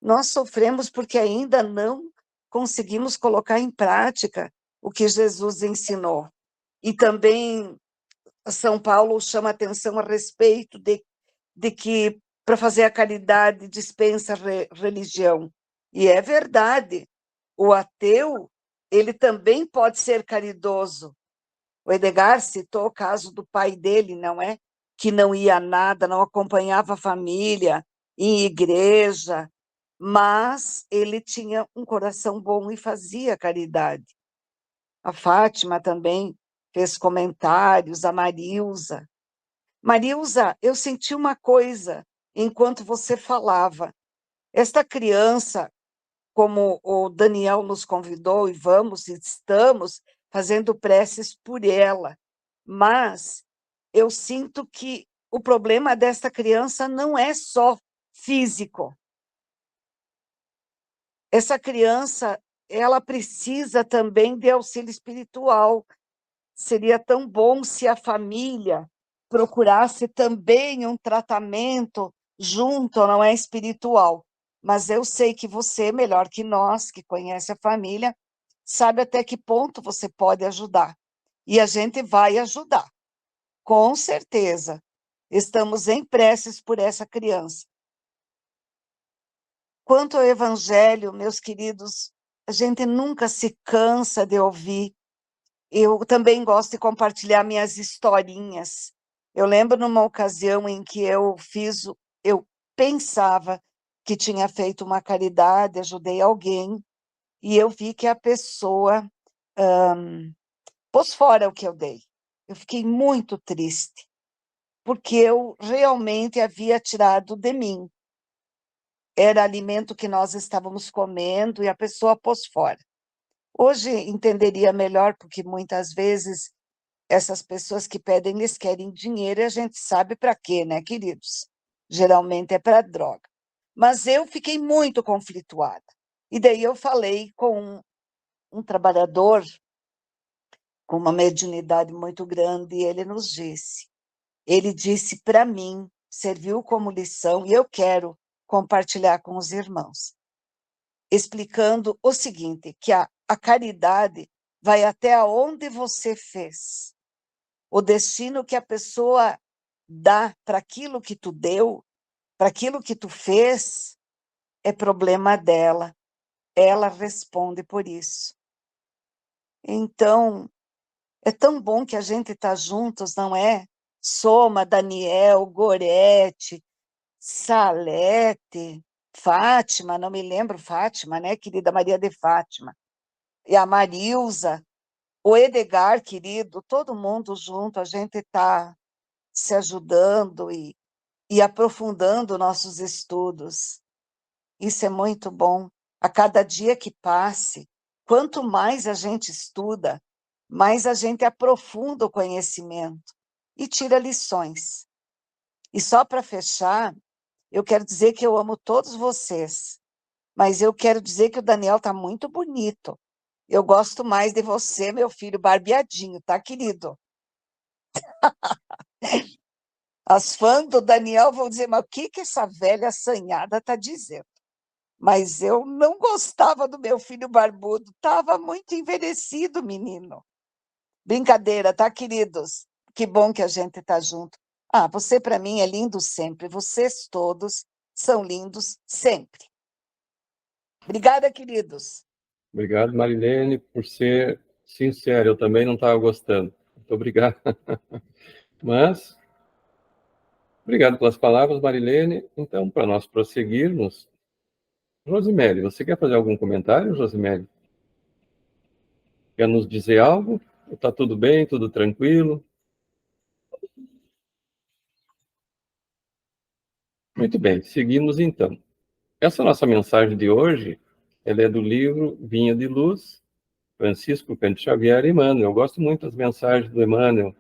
Nós sofremos porque ainda não conseguimos colocar em prática o que Jesus ensinou. E também São Paulo chama atenção a respeito de que para fazer a caridade dispensa religião. E é verdade. O ateu, ele também pode ser caridoso. O Edgar citou o caso do pai dele, não é? Que não ia a nada, não acompanhava a família em igreja, mas ele tinha um coração bom e fazia caridade. A Fátima também fez comentários, a Marilza. Marilza, eu senti uma coisa enquanto você falava. Esta criança, como o Daniel nos convidou, e estamos fazendo preces por ela, mas eu sinto que o problema desta criança não é só físico. Essa criança, ela precisa também de auxílio espiritual. Seria tão bom se a família procurasse também um tratamento junto, não é espiritual. Mas eu sei que você, melhor que nós, que conhece a família, sabe até que ponto você pode ajudar. E a gente vai ajudar, com certeza. Estamos em preces por essa criança. Quanto ao Evangelho, meus queridos, a gente nunca se cansa de ouvir. Eu também gosto de compartilhar minhas historinhas. Eu lembro numa ocasião em que eu pensava que tinha feito uma caridade, ajudei alguém, e eu vi que a pessoa pôs fora o que eu dei. Eu fiquei muito triste, porque eu realmente havia tirado de mim. Era alimento que nós estávamos comendo e a pessoa pôs fora. Hoje entenderia melhor, porque muitas vezes essas pessoas que pedem, eles querem dinheiro e a gente sabe para quê, né, queridos? Geralmente é para droga. Mas eu fiquei muito conflituada. E daí eu falei com um trabalhador com uma mediunidade muito grande e ele disse para mim, serviu como lição, e eu quero compartilhar com os irmãos, explicando o seguinte, que a caridade vai até onde você fez. O destino que a pessoa dá para aquilo que tu deu, para aquilo que tu fez, é problema dela. Ela responde por isso. Então, é tão bom que a gente está juntos, não é? Soma, Daniel, Gorete, Salete, Fátima, não me lembro, Fátima, né, querida Maria de Fátima, e a Marilza, o Edgar, querido, todo mundo junto, a gente está se ajudando e aprofundando nossos estudos. Isso é muito bom. A cada dia que passe, quanto mais a gente estuda, mais a gente aprofunda o conhecimento e tira lições. E só para fechar, eu quero dizer que eu amo todos vocês, mas eu quero dizer que o Daniel está muito bonito. Eu gosto mais de você, meu filho, barbeadinho, tá, querido? As fãs do Daniel vão dizer, mas o que essa velha assanhada está dizendo? Mas eu não gostava do meu filho barbudo, estava muito envelhecido, menino. Brincadeira, tá, queridos? Que bom que a gente está junto. Ah, você para mim é lindo sempre, vocês todos são lindos sempre. Obrigada, queridos. Obrigado, Marilene, por ser sincero. Eu também não estava gostando. Muito obrigado. Mas Obrigado pelas palavras, Marilene. Então, para nós prosseguirmos, Rosemary, você quer fazer algum comentário, Rosemary? Quer nos dizer algo? Está tudo bem, tudo tranquilo? Muito bem, seguimos então. Essa nossa mensagem de hoje, ela é do livro Vinha de Luz, Francisco Cândido Xavier e Emmanuel. Eu gosto muito das mensagens do Emmanuel.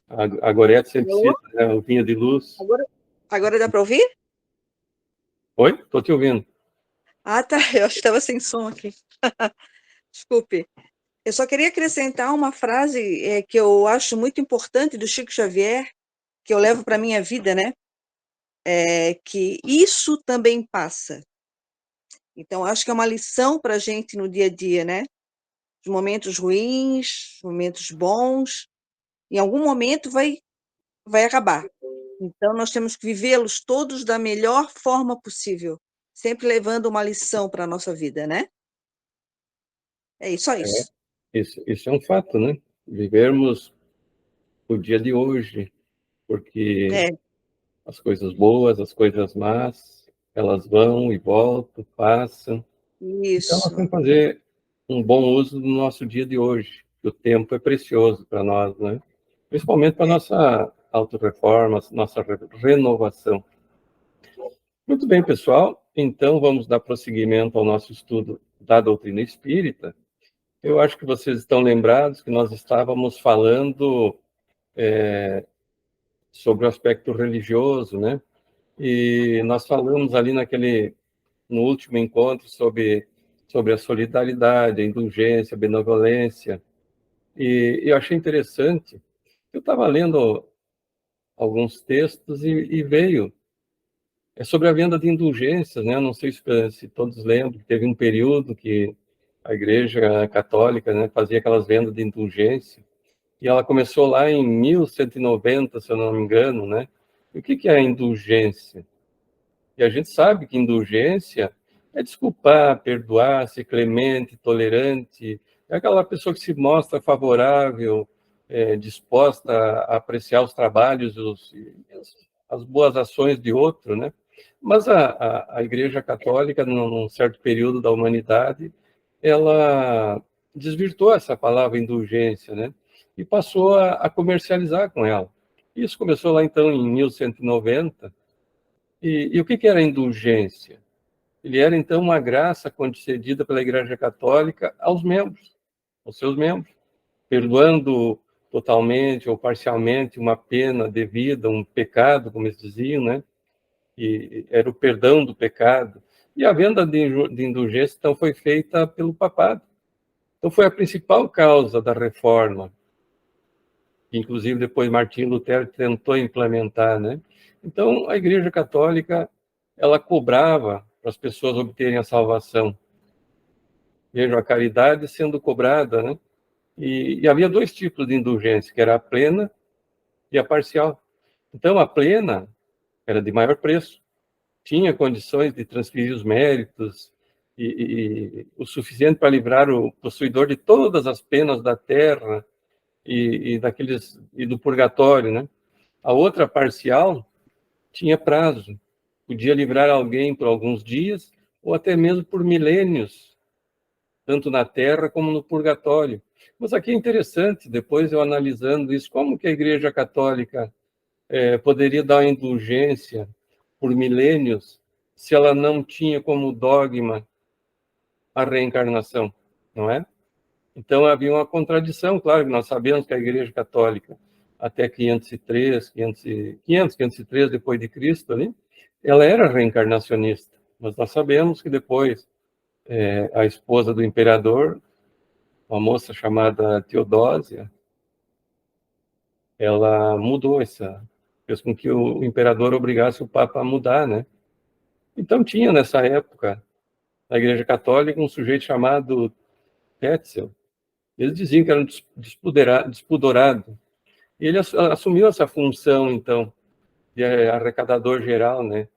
A Gorete sempre Alô? cita, né, o Vinha de Luz. Agora dá para ouvir? Oi? Estou te ouvindo. Ah, tá. Eu acho que estava sem som aqui. Desculpe. Eu só queria acrescentar uma frase que eu acho muito importante do Chico Xavier, que eu levo para a minha vida, né? Que isso também passa. Então, acho que é uma lição para a gente no dia a dia, né? Os momentos ruins, momentos bons, em algum momento vai acabar. Então, nós temos que vivê-los todos da melhor forma possível, sempre levando uma lição para a nossa vida, né? É isso, só isso. Isso é um fato, né? Vivermos o dia de hoje, porque É, as coisas boas, as coisas más, elas vão e voltam, passam. Então, nós temos isso, que fazer um bom uso do nosso dia de hoje. O tempo é precioso para nós, né? Principalmente para a é. nossa autorreforma, nossa renovação. Muito bem, pessoal. Então, vamos dar prosseguimento ao nosso estudo da doutrina espírita. Eu acho que vocês estão lembrados que nós estávamos falando sobre o aspecto religioso, né? E nós falamos ali no último encontro sobre a solidariedade, a indulgência, a benevolência. E eu achei interessante. Eu estava lendo alguns textos e veio sobre a venda de indulgências, né? Não sei se todos lembram, teve um período que a Igreja Católica, né, fazia aquelas vendas de indulgência, e ela começou lá em 1190, se eu não me engano, né? E o que é a indulgência? E a gente sabe que indulgência é desculpar, perdoar, ser clemente, tolerante, é aquela pessoa que se mostra favorável, disposta a apreciar os trabalhos, as boas ações de outro, né? Mas a Igreja Católica, num certo período da humanidade, ela desvirtuou essa palavra indulgência, né? E passou a comercializar com ela. Isso começou lá, então, em 1190. E o que era indulgência? Ele era, então, uma graça concedida pela Igreja Católica aos membros, aos seus membros, perdoando totalmente ou parcialmente uma pena devida, um pecado, como eles diziam, né? E era o perdão do pecado. E a venda de indulgência, então, foi feita pelo papado. Então, foi a principal causa da reforma, que, inclusive, depois Martinho Lutero tentou implementar, né? Então, a Igreja Católica, ela cobrava para as pessoas obterem a salvação. Vejam, a caridade sendo cobrada, né? E havia dois tipos de indulgência, que era a plena e a parcial. Então, a plena era de maior preço, tinha condições de transferir os méritos e o suficiente para livrar o possuidor de todas as penas da terra e do purgatório, né? A outra parcial tinha prazo, podia livrar alguém por alguns dias ou até mesmo por milênios, tanto na terra como no purgatório. Mas aqui é interessante, depois eu analisando isso, como que a Igreja Católica poderia dar uma indulgência por milênios se ela não tinha como dogma a reencarnação, não é? Então havia uma contradição, claro que nós sabemos que a Igreja Católica até 503, 503 depois de Cristo ali, ela era reencarnacionista, mas nós sabemos que depois a esposa do imperador, uma moça chamada Teodósia, ela mudou fez com que o imperador obrigasse o Papa a mudar, né? Então tinha nessa época, na Igreja Católica, um sujeito chamado Tetzel. Eles diziam que era um despudorado. E ele assumiu essa função, então, de arrecadador geral, né?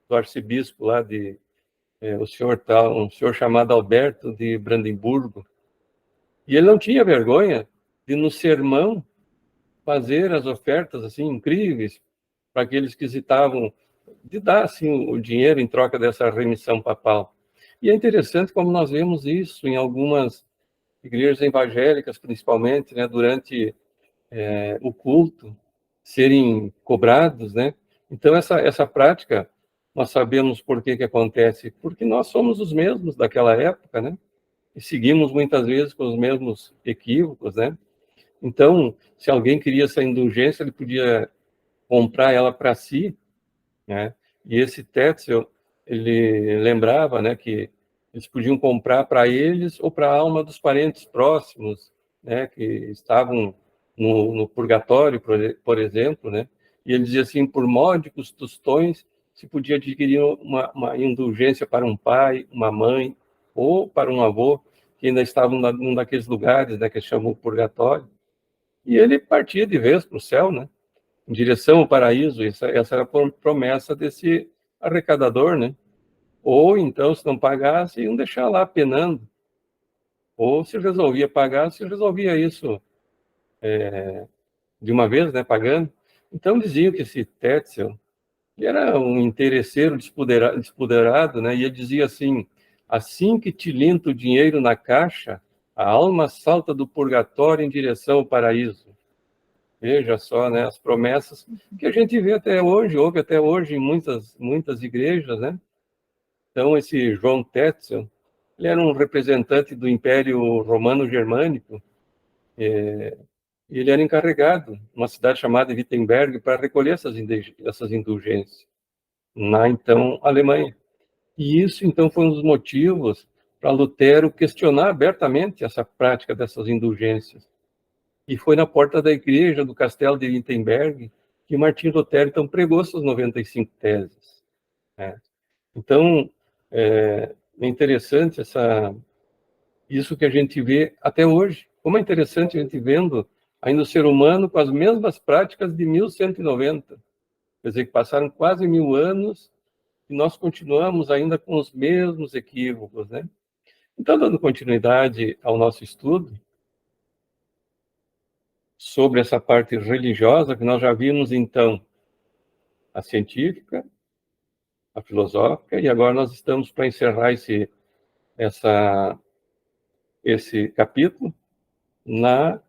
Do arcebispo lá um senhor chamado Alberto de Brandemburgo. E ele não tinha vergonha de, no sermão, fazer as ofertas assim incríveis para aqueles que hesitavam de dar assim, o dinheiro em troca dessa remissão papal. E é interessante como nós vemos isso em algumas igrejas evangélicas, principalmente, né, durante o culto, serem cobrados, né? Então, essa prática, nós sabemos por que acontece, porque nós somos os mesmos daquela época, né? E seguimos muitas vezes com os mesmos equívocos, né? Então, se alguém queria essa indulgência, ele podia comprar ela para si, né? E esse Tetzel, ele lembrava, né, que eles podiam comprar para eles ou para a alma dos parentes próximos, né, que estavam no purgatório, por exemplo, né? E ele dizia assim, por módicos tostões, se podia adquirir uma indulgência para um pai, uma mãe, ou para um avô, que ainda estavam num daqueles lugares, né, que chamam purgatório. E ele partia de vez para o céu, né? Em direção ao paraíso. Essa era a promessa desse arrecadador, né? Ou então, se não pagasse, iam deixar lá penando. Ou se resolvia pagar, se resolvia isso de uma vez, né, pagando. Então diziam que esse Tetzel era um interesseiro despoderado, né? E ele dizia assim: assim que tilinta o dinheiro na caixa, a alma salta do purgatório em direção ao paraíso. Veja só, né, as promessas que a gente vê até hoje, ouve até hoje em muitas igrejas, né? Então, esse João Tetzel, ele era um representante do Império Romano Germânico, e ele era encarregado, numa cidade chamada Wittenberg, para recolher essas indulgências, na, então, Alemanha. E isso, então, foi um dos motivos para Lutero questionar abertamente essa prática dessas indulgências. E foi na porta da igreja do castelo de Wittenberg que Martim Lutero, então, pregou suas 95 teses, né? Então, é interessante isso que a gente vê até hoje. Como é interessante a gente vendo ainda o ser humano com as mesmas práticas de 1190. Quer dizer, que passaram quase 1000 anos e nós continuamos ainda com os mesmos equívocos, né? Então, dando continuidade ao nosso estudo sobre essa parte religiosa, que nós já vimos, então, a científica, a filosófica, e agora nós estamos para encerrar esse capítulo na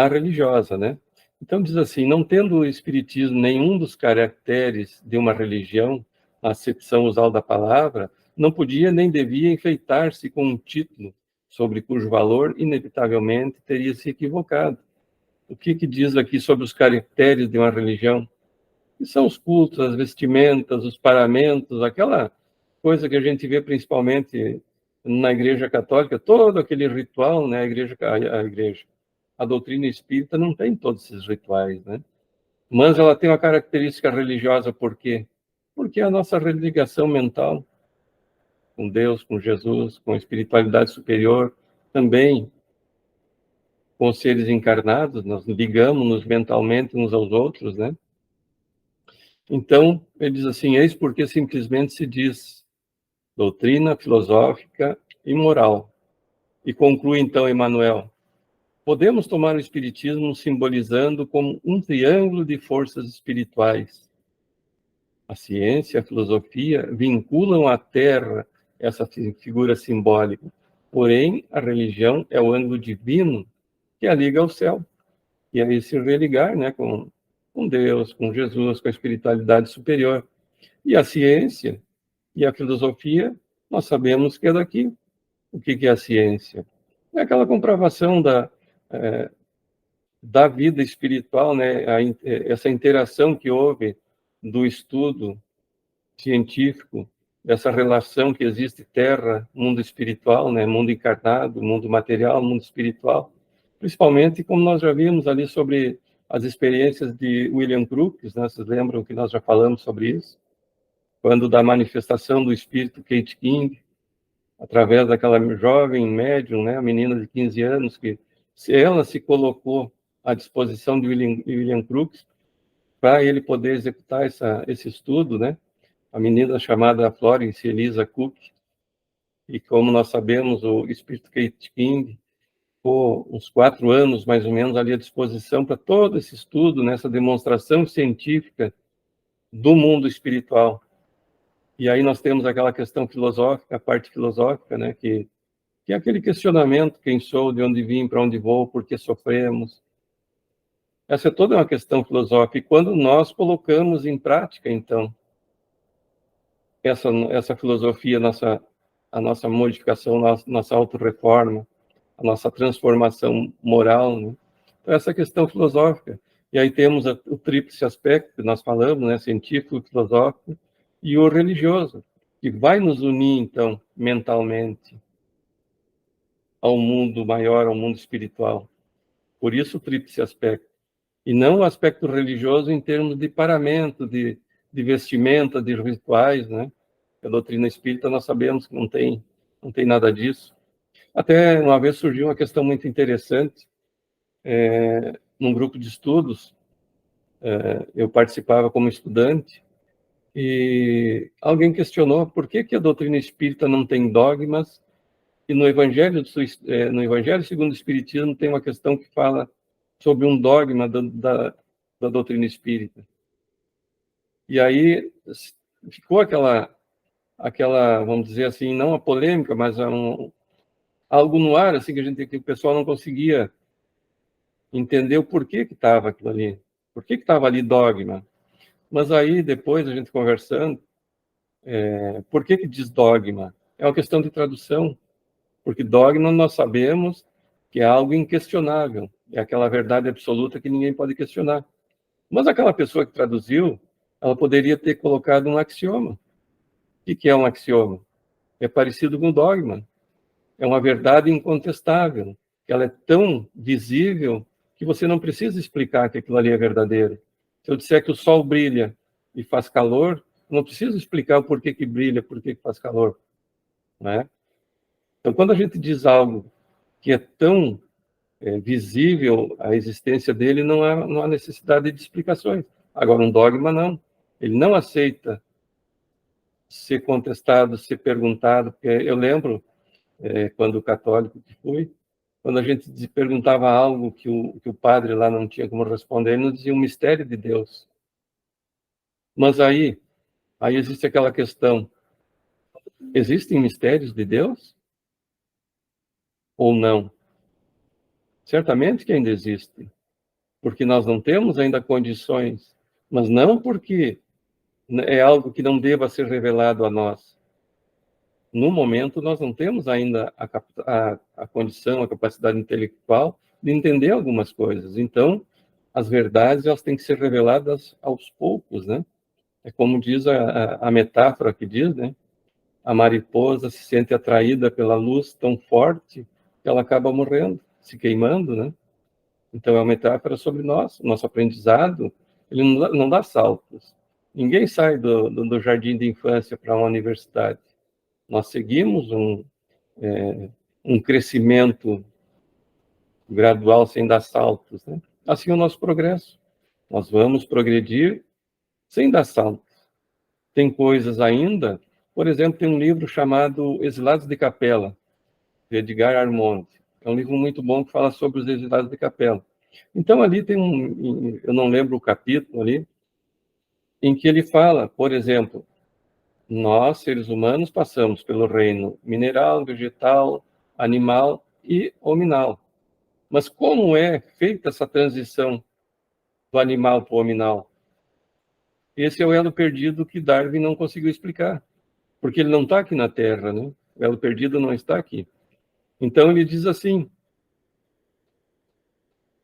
religiosa, né? Então diz assim, não tendo o espiritismo nenhum dos caracteres de uma religião, na acepção usual da palavra, não podia nem devia enfeitar-se com um título sobre cujo valor inevitavelmente teria se equivocado. O que diz aqui sobre os caracteres de uma religião? Que são os cultos, as vestimentas, os paramentos, aquela coisa que a gente vê principalmente na Igreja Católica, todo aquele ritual, né? A doutrina espírita não tem todos esses rituais, né? Mas ela tem uma característica religiosa, por quê? Porque é a nossa religação mental com Deus, com Jesus, com a espiritualidade superior, também com os seres encarnados, nós ligamos-nos mentalmente uns aos outros, né? Então, ele diz assim, eis porque simplesmente se diz doutrina filosófica e moral. E conclui então Emmanuel, podemos tomar o espiritismo simbolizando como um triângulo de forças espirituais. A ciência e a filosofia vinculam à Terra essa figura simbólica, porém a religião é o ângulo divino que a liga ao céu. E aí se religar, né, com Deus, com Jesus, com a espiritualidade superior. E a ciência e a filosofia, nós sabemos que é daqui. O que é a ciência? É aquela comprovação da vida espiritual, né? Essa interação que houve do estudo científico, dessa relação que existe Terra, mundo espiritual, né? Mundo encarnado, mundo material, mundo espiritual. Principalmente, como nós já vimos ali sobre as experiências de William Crookes, né? Vocês lembram que nós já falamos sobre isso? Quando da manifestação do espírito Kate King, através daquela jovem médium, né, a menina de 15 anos, que ela se colocou à disposição de William Crookes para ele poder executar esse estudo, né? A menina chamada Florence Eliza Cook, e como nós sabemos, o espírito Kate King, ficou uns 4 anos, mais ou menos, ali à disposição para todo esse estudo, nessa demonstração científica do mundo espiritual. E aí nós temos aquela questão filosófica, a parte filosófica, né, que é aquele questionamento: quem sou, de onde vim, para onde vou, por que sofremos. Essa é toda uma questão filosófica. E quando nós colocamos em prática, então, essa filosofia, a nossa modificação, nossa autorreforma, a nossa transformação moral, né? Então, essa questão filosófica. E aí temos o tríplice aspecto que nós falamos, né? Científico, filosófico e o religioso, que vai nos unir, então, mentalmente ao mundo maior, ao mundo espiritual. Por isso o tríplice aspecto. E não o aspecto religioso em termos de paramento, de vestimenta, de rituais, né? A doutrina espírita nós sabemos que não tem nada disso. Até uma vez surgiu uma questão muito interessante, num grupo de estudos, eu participava como estudante, e alguém questionou por que a doutrina espírita não tem dogmas, e no Evangelho segundo o Espiritismo tem uma questão que fala sobre um dogma da doutrina espírita. E aí ficou aquela, vamos dizer assim, não a polêmica, mas algo no ar, assim, que o pessoal não conseguia entender o porquê que estava aquilo ali. Por que estava ali dogma? Mas aí, depois, a gente conversando, por que diz dogma? É uma questão de tradução. Porque dogma nós sabemos que é algo inquestionável. É aquela verdade absoluta que ninguém pode questionar. Mas aquela pessoa que traduziu, ela poderia ter colocado um axioma. O que é um axioma? É parecido com dogma. É uma verdade incontestável. Ela é tão visível que você não precisa explicar que aquilo ali é verdadeiro. Se eu disser que o sol brilha e faz calor, eu não preciso explicar o porquê que brilha, porquê que faz calor. Né? Então, quando a gente diz algo que é tão visível a existência dele, não há necessidade de explicações. Agora, um dogma, não. Ele não aceita ser contestado, ser perguntado. Porque eu lembro, quando católico que fui, quando a gente perguntava algo que o padre lá não tinha como responder, ele nos dizia um mistério de Deus. Mas aí existe aquela questão: existem mistérios de Deus? Ou não? Certamente que ainda existem, porque nós não temos ainda condições, mas não porque é algo que não deva ser revelado a nós. No momento, nós não temos ainda a condição, a capacidade intelectual de entender algumas coisas. Então, as verdades elas têm que ser reveladas aos poucos, né? É como diz a metáfora que diz, né? A mariposa se sente atraída pela luz tão forte que ela acaba morrendo, se queimando, né? Então, é uma metáfora sobre nós. O nosso aprendizado, ele não dá saltos. Ninguém sai do jardim de infância para uma universidade. Nós seguimos um crescimento gradual, sem dar saltos, né? Assim é o nosso progresso. Nós vamos progredir sem dar saltos. Tem coisas ainda, por exemplo, tem um livro chamado Exilados de Capela, de Edgar Armond. É um livro muito bom que fala sobre os exilados de Capela. Então, ali tem eu não lembro o capítulo ali, em que ele fala, por exemplo, nós, seres humanos, passamos pelo reino mineral, vegetal, animal e hominal. Mas como é feita essa transição do animal para o hominal? Esse é o elo perdido que Darwin não conseguiu explicar, porque ele não está aqui na Terra, né? O elo perdido não está aqui. Então, ele diz assim: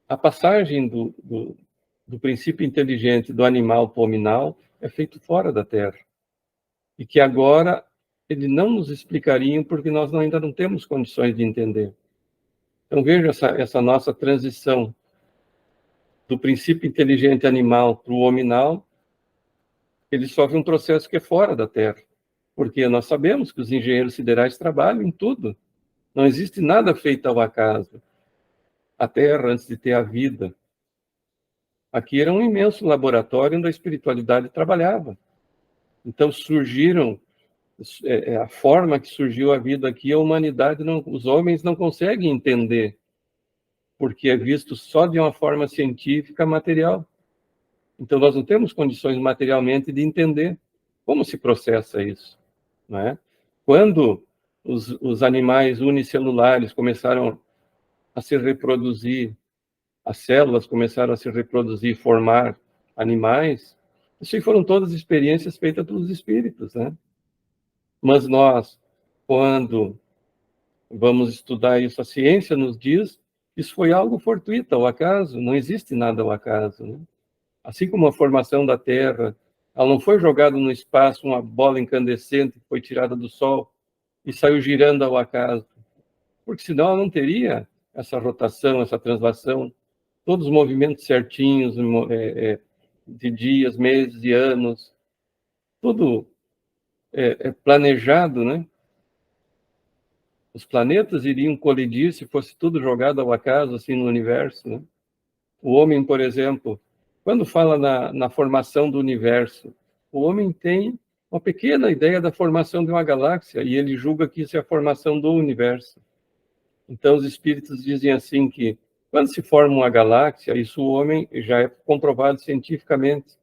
a passagem do princípio inteligente do animal para o hominal é feito fora da Terra. E que agora ele não nos explicaria porque nós ainda não temos condições de entender. Então, veja essa nossa transição do princípio inteligente animal para o hominal. Ele sofre um processo que é fora da Terra, porque nós sabemos que os engenheiros siderais trabalham em tudo. Não existe nada feito ao acaso. A Terra, antes de ter a vida, aqui era um imenso laboratório onde a espiritualidade trabalhava. Então surgiram, a forma que surgiu a vida aqui, a humanidade, os homens não conseguem entender porque é visto só de uma forma científica, material. Então, nós não temos condições materialmente de entender como se processa isso, não é? Quando os animais unicelulares começaram a se reproduzir, as células começaram a se reproduzir, formar animais, isso aí foram todas experiências feitas pelos espíritos, né? Mas nós, quando vamos estudar isso, a ciência nos diz que isso foi algo fortuito, ao acaso, não existe nada ao acaso, né? Assim como a formação da Terra, ela não foi jogada no espaço uma bola incandescente que foi tirada do Sol e saiu girando ao acaso, porque senão ela não teria essa rotação, essa translação, todos os movimentos certinhos, de dias, meses e anos, tudo planejado, né? Os planetas iriam colidir se fosse tudo jogado ao acaso, assim, no universo, né? O homem, por exemplo, quando fala na formação do universo, o homem tem uma pequena ideia da formação de uma galáxia e ele julga que isso é a formação do universo. Então, os espíritos dizem assim que, quando se forma uma galáxia, isso o homem já é comprovado cientificamente.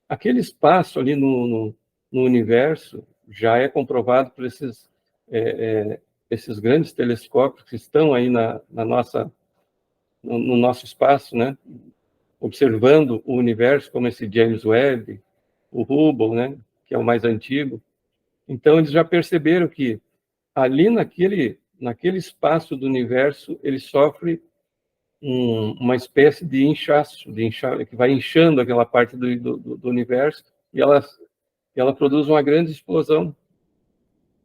Aquele espaço ali no universo já é comprovado por esses grandes telescópios que estão aí no nosso espaço, né? Observando o universo, como esse James Webb, o Hubble, né? Que é o mais antigo. Então, eles já perceberam que ali naquele espaço do universo, ele sofre uma espécie de inchaço, que vai inchando aquela parte do universo, e ela produz uma grande explosão.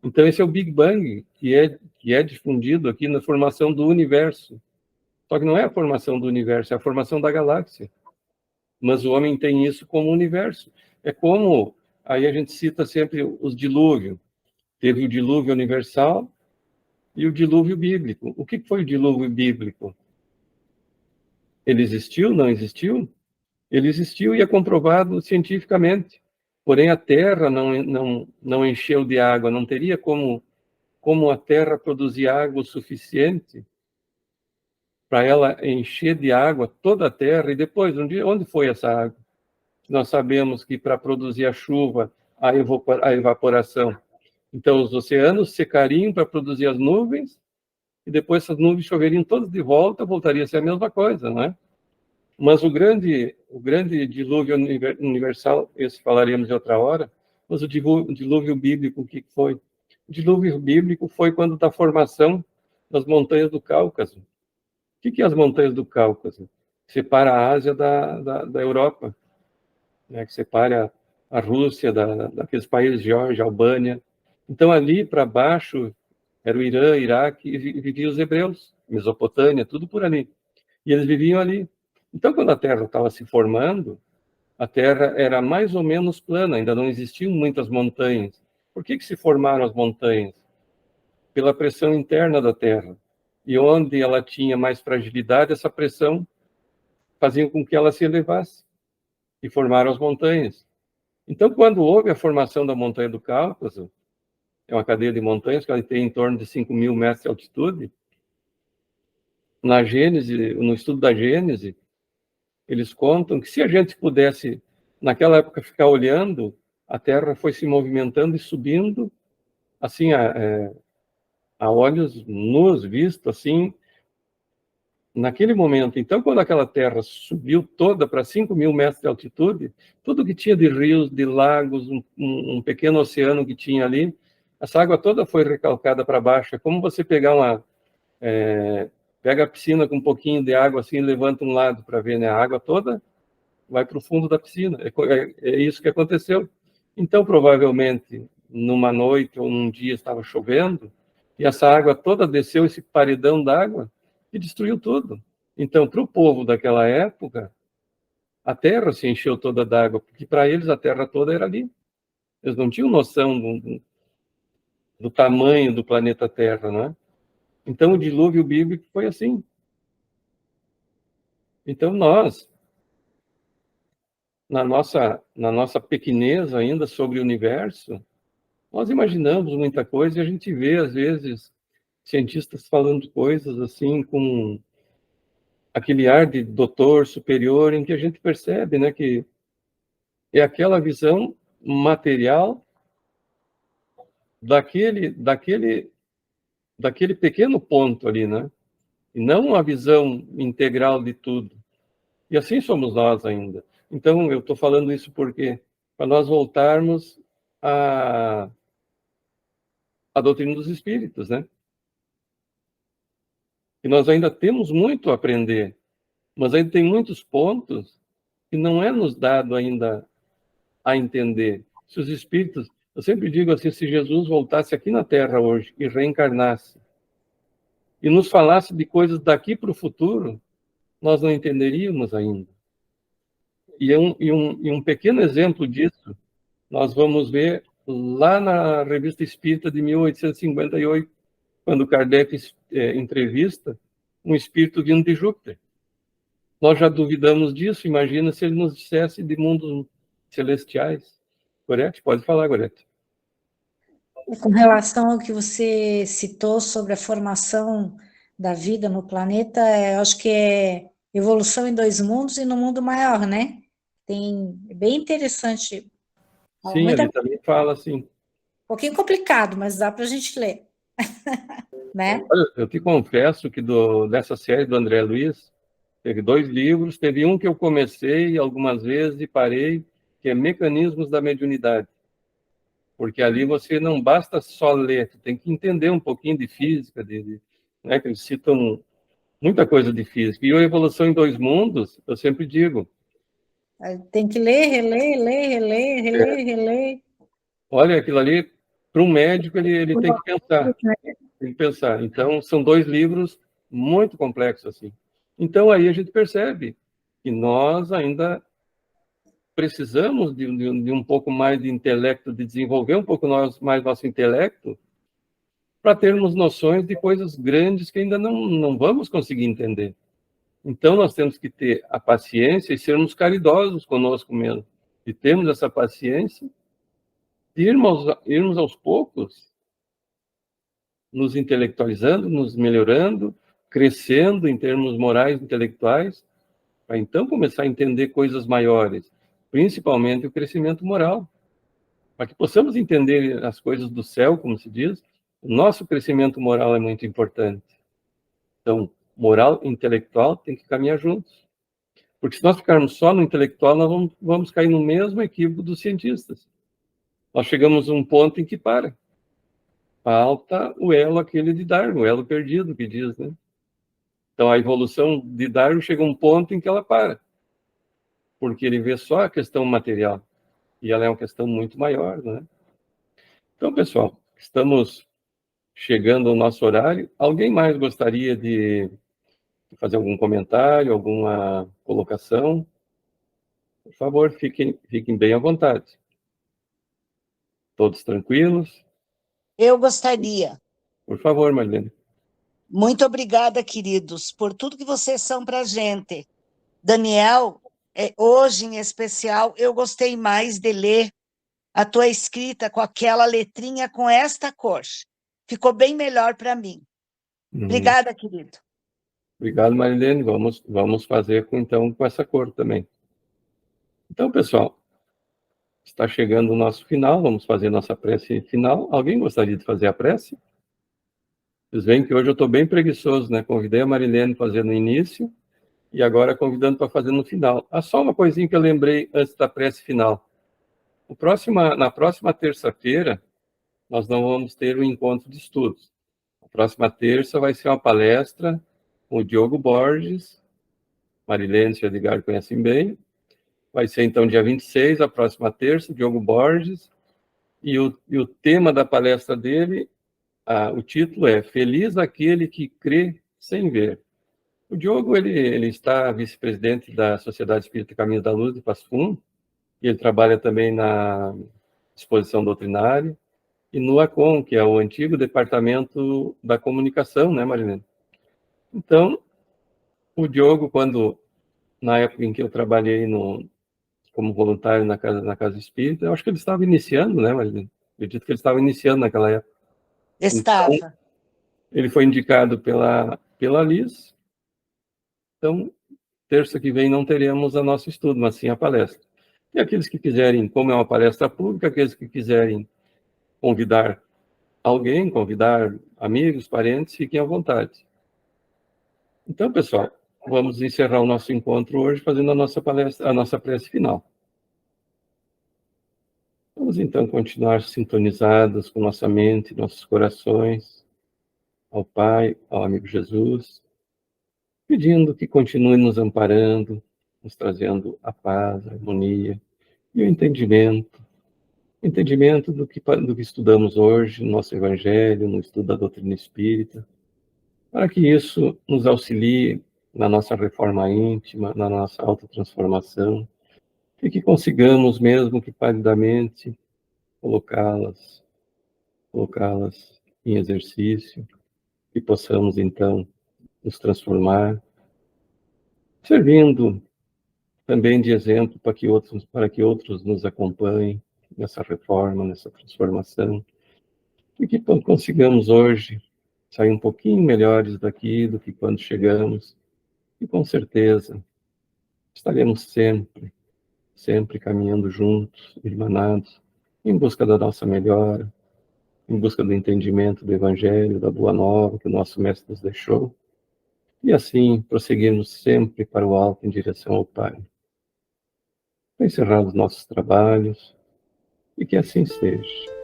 Então, esse é o Big Bang, que é difundido aqui na formação do universo. Só que não é a formação do universo, é a formação da galáxia. Mas o homem tem isso como universo. É como, aí a gente cita sempre os dilúvios. Teve o dilúvio universal e o dilúvio bíblico. O que foi o dilúvio bíblico? Ele existiu? Não existiu? Ele existiu e é comprovado cientificamente. Porém, a Terra não encheu de água, não teria como a Terra produzir água o suficiente para ela encher de água toda a Terra, e depois, onde foi essa água? Nós sabemos que para produzir a chuva, a evaporação, então os oceanos secariam para produzir as nuvens, e depois essas nuvens choveriam todas de volta, voltaria a ser a mesma coisa, não é? Mas o grande dilúvio universal, esse falaremos de outra hora, mas o dilúvio bíblico, o que foi? O dilúvio bíblico foi quando da formação das montanhas do Cáucaso. O que é as montanhas do Cáucaso? Separa a Ásia da Europa, né? Que separa a Rússia daqueles países, Geórgia, Albânia. Então, ali para baixo, era o Irã, Iraque, e viviam os hebreus, Mesopotâmia, tudo por ali. E eles viviam ali. Então, quando a Terra estava se formando, a Terra era mais ou menos plana, ainda não existiam muitas montanhas. Por que se formaram as montanhas? Pela pressão interna da Terra. E onde ela tinha mais fragilidade, essa pressão fazia com que ela se elevasse. E formaram as montanhas. Então, quando houve a formação da montanha do Cáucaso, é uma cadeia de montanhas que ela tem em torno de 5.000 metros de altitude, na Gênese, no estudo da Gênese, eles contam que se a gente pudesse, naquela época, ficar olhando, a Terra foi se movimentando e subindo, assim, a olhos nus, visto, assim, naquele momento. Então, quando aquela Terra subiu toda para 5.000 metros de altitude, tudo que tinha de rios, de lagos, um pequeno oceano que tinha ali, essa água toda foi recalcada para baixo. É como você pegar pega a piscina com um pouquinho de água assim e levanta um lado para ver, né? A água toda vai para o fundo da piscina. É isso que aconteceu. Então, provavelmente, numa noite ou num dia estava chovendo e essa água toda desceu, esse paredão d'água, e destruiu tudo. Então, para o povo daquela época, a terra se encheu toda d'água, porque para eles a terra toda era ali. Eles não tinham noção do tamanho do planeta Terra, não é? Então, o dilúvio bíblico foi assim. Então, nós, na nossa pequenez ainda sobre o universo, nós imaginamos muita coisa e a gente vê, às vezes, cientistas falando coisas assim com aquele ar de doutor superior em que a gente percebe, né, que é aquela visão material daquele pequeno ponto ali, né? E não a visão integral de tudo. E assim somos nós ainda. Então, eu estou falando isso porque para nós voltarmos à doutrina dos espíritos, né? E nós ainda temos muito a aprender, mas ainda tem muitos pontos que não é nos dado ainda a entender. Se os espíritos, eu sempre digo assim, se Jesus voltasse aqui na Terra hoje e reencarnasse e nos falasse de coisas daqui para o futuro, nós não entenderíamos ainda. E um pequeno exemplo disso, nós vamos ver lá na Revista Espírita de 1858, quando Kardec entrevista um espírito vindo de Júpiter. Nós já duvidamos disso, imagina se ele nos dissesse de mundos celestiais. Gorete, pode falar, Gorete. Com relação ao que você citou sobre a formação da vida no planeta, eu acho que é evolução em 2 mundos e no mundo maior, né? É bem interessante. Sim, ali também fala assim. Um pouquinho complicado, mas dá para a gente ler. Né? Olha, eu te confesso que dessa série do André Luiz, teve 2 livros, teve um que eu comecei algumas vezes e parei, que é Mecanismos da Mediunidade. Porque ali você não basta só ler, você tem que entender um pouquinho de física, né, que eles citam muita coisa de física. E a Evolução em 2 Mundos, eu sempre digo. Tem que ler, reler. Olha, aquilo ali, para um médico, ele tem que pensar. Tem que pensar. Então, são 2 livros muito complexos, assim. Então, aí a gente percebe que nós ainda precisamos de um pouco mais de intelecto, de desenvolver um pouco mais nosso intelecto, para termos noções de coisas grandes que ainda não vamos conseguir entender. Então, nós temos que ter a paciência e sermos caridosos conosco mesmo, e termos essa paciência de irmos aos poucos nos intelectualizando, nos melhorando, crescendo em termos morais e intelectuais, para então começar a entender coisas maiores, principalmente o crescimento moral, para que possamos entender as coisas do céu, como se diz. O nosso crescimento moral é muito importante. Então, moral e intelectual tem que caminhar juntos. Porque se nós ficarmos só no intelectual, nós vamos cair no mesmo equívoco dos cientistas. Nós chegamos a um ponto em que para. Falta o elo aquele de Darwin, o elo perdido, que diz, né? Então, a evolução de Darwin chega a um ponto em que ela para. Porque ele vê só a questão material. E ela é uma questão muito maior, né? Então, pessoal, estamos chegando ao nosso horário. Alguém mais gostaria de fazer algum comentário, alguma colocação? Por favor, fiquem bem à vontade. Todos tranquilos? Eu gostaria. Por favor, Marlene. Muito obrigada, queridos, por tudo que vocês são para a gente. Daniel, hoje em especial, eu gostei mais de ler a tua escrita com aquela letrinha com esta cor. Ficou bem melhor para mim. Obrigada, querido. Obrigado, Marilene. Vamos fazer, então, com essa cor também. Então, pessoal, está chegando o nosso final. Vamos fazer nossa prece final. Alguém gostaria de fazer a prece? Vocês veem que hoje eu estou bem preguiçoso, né? Convidei a Marilene para fazer no início e agora convidando para fazer no final. Só uma coisinha que eu lembrei antes da prece final. Na próxima terça-feira, nós não vamos ter um encontro de estudos. A próxima terça vai ser uma palestra com o Diogo Borges, Marilene e o Edgar conhecem bem. Vai ser, então, dia 26, a próxima terça, Diogo Borges. E o tema da palestra dele, o título é Feliz aquele que crê sem ver. O Diogo, ele está vice-presidente da Sociedade Espírita Caminhos da Luz de Passo Fundo, e ele trabalha também na exposição doutrinária, e no ACOM, que é o antigo Departamento da Comunicação, né, Marilene? Então, o Diogo, na época em que eu trabalhei como voluntário na Casa Espírita, eu acho que ele estava iniciando, né, Marilene? Acredito que ele estava iniciando naquela época. Estava. Então, ele foi indicado pela Liz, Então, terça que vem não teremos o nosso estudo, mas sim a palestra. E aqueles que quiserem, como é uma palestra pública, aqueles que quiserem convidar alguém, convidar amigos, parentes, fiquem à vontade. Então, pessoal, vamos encerrar o nosso encontro hoje fazendo a nossa palestra, a nossa prece final. Vamos então continuar sintonizados com nossa mente, nossos corações, ao Pai, ao amigo Jesus, pedindo que continue nos amparando, nos trazendo a paz, a harmonia e o entendimento do que estudamos hoje no nosso Evangelho, no estudo da doutrina espírita, para que isso nos auxilie na nossa reforma íntima, na nossa autotransformação, e que consigamos, mesmo que palidamente, colocá-las em exercício, e possamos, então, nos transformar, servindo também de exemplo para que outros nos acompanhem nessa reforma, nessa transformação, e que consigamos hoje sair um pouquinho melhores daqui do que quando chegamos, e com certeza estaremos sempre caminhando juntos, irmanados, em busca da nossa melhora, em busca do entendimento do Evangelho, da Boa Nova que o nosso Mestre nos deixou, e assim prosseguirmos sempre para o alto em direção ao Pai. Para encerrar os nossos trabalhos, e que assim seja.